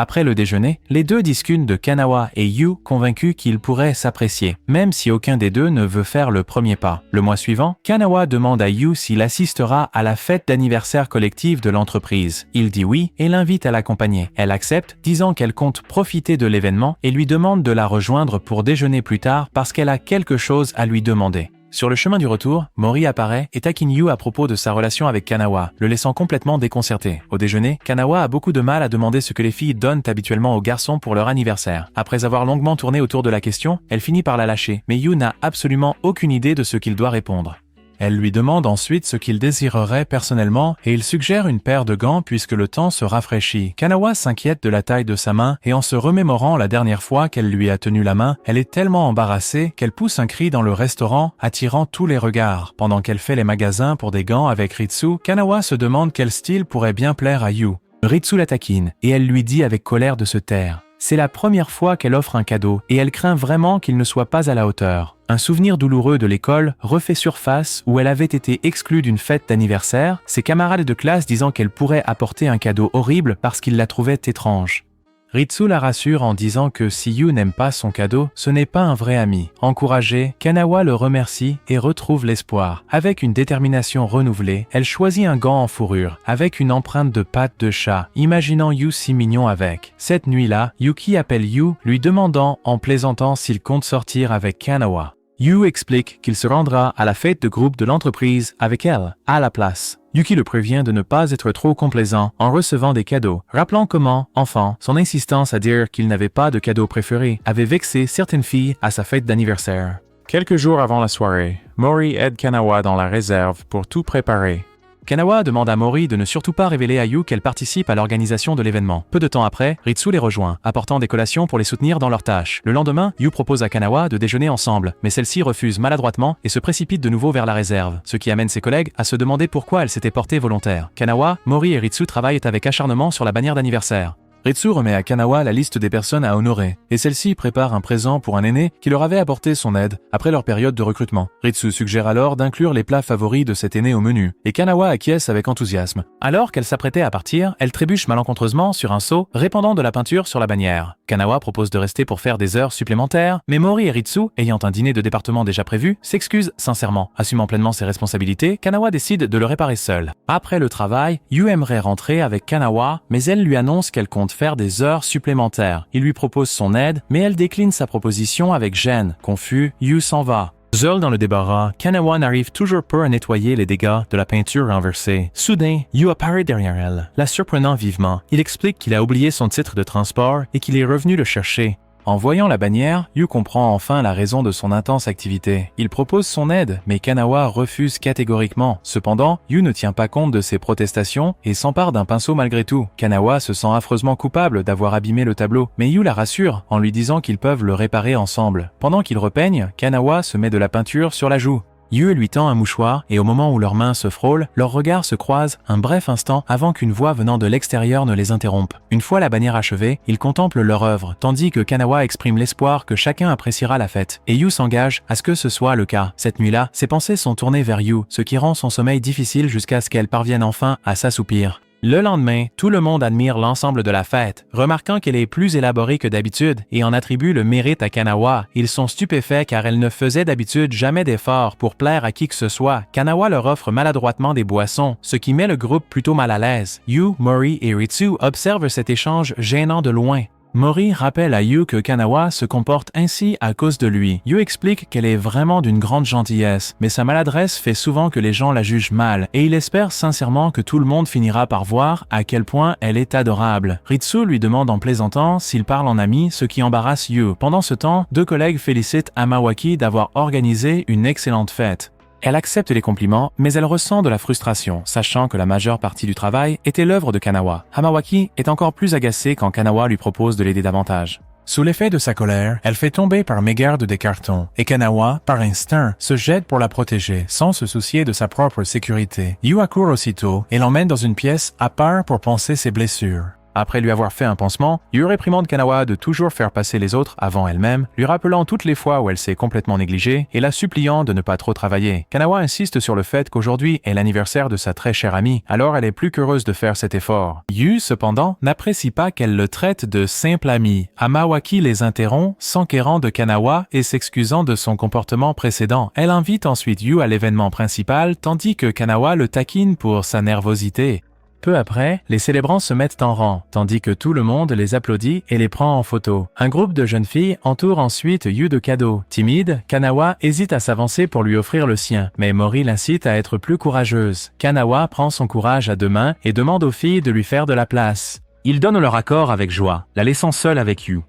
Après le déjeuner, les deux discutent de Kanawa et Yu, convaincus qu'ils pourraient s'apprécier, même si aucun des deux ne veut faire le premier pas. Le mois suivant, Kanawa demande à Yu s'il assistera à la fête d'anniversaire collective de l'entreprise. Il dit oui et l'invite à l'accompagner. Elle accepte, disant qu'elle compte profiter de l'événement et lui demande de la rejoindre pour déjeuner plus tard parce qu'elle a quelque chose à lui demander. Sur le chemin du retour, Mori apparaît et taquine Yu à propos de sa relation avec Kanawa, le laissant complètement déconcerté. Au déjeuner, Kanawa a beaucoup de mal à demander ce que les filles donnent habituellement aux garçons pour leur anniversaire. Après avoir longuement tourné autour de la question, elle finit par la lâcher, mais Yu n'a absolument aucune idée de ce qu'il doit répondre. Elle lui demande ensuite ce qu'il désirerait personnellement et il suggère une paire de gants puisque le temps se rafraîchit. Kanawa s'inquiète de la taille de sa main et en se remémorant la dernière fois qu'elle lui a tenu la main, elle est tellement embarrassée qu'elle pousse un cri dans le restaurant, attirant tous les regards. Pendant qu'elle fait les magasins pour des gants avec Ritsu, Kanawa se demande quel style pourrait bien plaire à Yu. Ritsu la taquine et elle lui dit avec colère de se taire. C'est la première fois qu'elle offre un cadeau et elle craint vraiment qu'il ne soit pas à la hauteur. Un souvenir douloureux de l'école refait surface où elle avait été exclue d'une fête d'anniversaire, ses camarades de classe disant qu'elle pourrait apporter un cadeau horrible parce qu'ils la trouvaient étrange. Ritsu la rassure en disant que si Yu n'aime pas son cadeau, ce n'est pas un vrai ami. Encouragée, Kanawa le remercie et retrouve l'espoir. Avec une détermination renouvelée, elle choisit un gant en fourrure, avec une empreinte de patte de chat, imaginant Yu si mignon avec. Cette nuit-là, Yuki appelle Yu, lui demandant en plaisantant s'il compte sortir avec Kanawa. Yu explique qu'il se rendra à la fête de groupe de l'entreprise avec elle, à la place. Yuki le prévient de ne pas être trop complaisant en recevant des cadeaux, rappelant comment, enfant, son insistance à dire qu'il n'avait pas de cadeau préféré avait vexé certaines filles à sa fête d'anniversaire. Quelques jours avant la soirée, Mori aide Kanawa dans la réserve pour tout préparer. Kanawa demande à Mori de ne surtout pas révéler à Yu qu'elle participe à l'organisation de l'événement. Peu de temps après, Ritsu les rejoint, apportant des collations pour les soutenir dans leurs tâches. Le lendemain, Yu propose à Kanawa de déjeuner ensemble, mais celle-ci refuse maladroitement et se précipite de nouveau vers la réserve, ce qui amène ses collègues à se demander pourquoi elle s'était portée volontaire. Kanawa, Mori et Ritsu travaillent avec acharnement sur la bannière d'anniversaire. Ritsu remet à Kanawa la liste des personnes à honorer, et celle-ci prépare un présent pour un aîné qui leur avait apporté son aide après leur période de recrutement. Ritsu suggère alors d'inclure les plats favoris de cet aîné au menu, et Kanawa acquiesce avec enthousiasme. Alors qu'elle s'apprêtait à partir, elle trébuche malencontreusement sur un seau, répandant de la peinture sur la bannière. Kanawa propose de rester pour faire des heures supplémentaires, mais Mori et Ritsu, ayant un dîner de département déjà prévu, s'excusent sincèrement. Assumant pleinement ses responsabilités, Kanawa décide de le réparer seule. Après le travail, Yu aimerait rentrer avec Kanawa, mais elle lui annonce qu'elle compte faire des heures supplémentaires. Il lui propose son aide, mais elle décline sa proposition avec gêne. Confus, Yu s'en va. Seul dans le débarras, Kanawa n'arrive toujours pas à nettoyer les dégâts de la peinture renversée. Soudain, Yu apparaît derrière elle, la surprenant vivement. Il explique qu'il a oublié son titre de transport et qu'il est revenu le chercher. En voyant la bannière, Yu comprend enfin la raison de son intense activité. Il propose son aide, mais Kanawa refuse catégoriquement. Cependant, Yu ne tient pas compte de ses protestations et s'empare d'un pinceau malgré tout. Kanawa se sent affreusement coupable d'avoir abîmé le tableau, mais Yu la rassure en lui disant qu'ils peuvent le réparer ensemble. Pendant qu'ils repeignent, Kanawa se met de la peinture sur la joue. Yu lui tend un mouchoir et au moment où leurs mains se frôlent, leurs regards se croisent un bref instant avant qu'une voix venant de l'extérieur ne les interrompe. Une fois la bannière achevée, ils contemplent leur œuvre, tandis que Kanawa exprime l'espoir que chacun appréciera la fête. Et Yu s'engage à ce que ce soit le cas. Cette nuit-là, ses pensées sont tournées vers Yu, ce qui rend son sommeil difficile jusqu'à ce qu'elle parvienne enfin à s'assoupir. Le lendemain, tout le monde admire l'ensemble de la fête, remarquant qu'elle est plus élaborée que d'habitude et en attribue le mérite à Kanawa. Ils sont stupéfaits car elle ne faisait d'habitude jamais d'efforts pour plaire à qui que ce soit. Kanawa leur offre maladroitement des boissons, ce qui met le groupe plutôt mal à l'aise. Yu, Mori et Ritsu observent cet échange gênant de loin. Mori rappelle à Yu que Kanawa se comporte ainsi à cause de lui. Yu explique qu'elle est vraiment d'une grande gentillesse, mais sa maladresse fait souvent que les gens la jugent mal, et il espère sincèrement que tout le monde finira par voir à quel point elle est adorable. Ritsu lui demande en plaisantant s'il parle en ami, ce qui embarrasse Yu. Pendant ce temps, deux collègues félicitent Amawaki d'avoir organisé une excellente fête. Elle accepte les compliments, mais elle ressent de la frustration, sachant que la majeure partie du travail était l'œuvre de Kanawa. Amawaki est encore plus agacée quand Kanawa lui propose de l'aider davantage. Sous l'effet de sa colère, elle fait tomber par mégarde des cartons, et Kanawa, par instinct, se jette pour la protéger, sans se soucier de sa propre sécurité. Yu accourt aussitôt et l'emmène dans une pièce à part pour panser ses blessures. Après lui avoir fait un pansement, Yu réprimande Kanawa de toujours faire passer les autres avant elle-même, lui rappelant toutes les fois où elle s'est complètement négligée et la suppliant de ne pas trop travailler. Kanawa insiste sur le fait qu'aujourd'hui est l'anniversaire de sa très chère amie, alors elle est plus qu'heureuse de faire cet effort. Yu, cependant, n'apprécie pas qu'elle le traite de simple ami. Amawaki les interrompt, s'enquérant de Kanawa et s'excusant de son comportement précédent. Elle invite ensuite Yu à l'événement principal, tandis que Kanawa le taquine pour sa nervosité. Peu après, les célébrants se mettent en rang, tandis que tout le monde les applaudit et les prend en photo. Un groupe de jeunes filles entoure ensuite Yu de cadeaux. Timide, Kanawa hésite à s'avancer pour lui offrir le sien, mais Mori l'incite à être plus courageuse. Kanawa prend son courage à deux mains et demande aux filles de lui faire de la place. Ils donnent leur accord avec joie, la laissant seule avec Yu.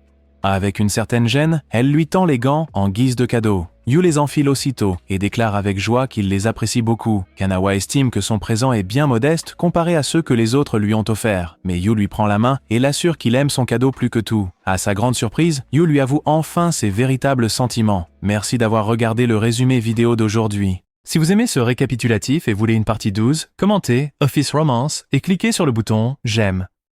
Avec une certaine gêne, elle lui tend les gants en guise de cadeau. Yu les enfile aussitôt et déclare avec joie qu'il les apprécie beaucoup. Kanawa estime que son présent est bien modeste comparé à ceux que les autres lui ont offerts, mais Yu lui prend la main et l'assure qu'il aime son cadeau plus que tout. À sa grande surprise, Yu lui avoue enfin ses véritables sentiments. Merci d'avoir regardé le résumé vidéo d'aujourd'hui. Si vous aimez ce récapitulatif et voulez une partie 12, commentez Office Romance et cliquez sur le bouton J'aime.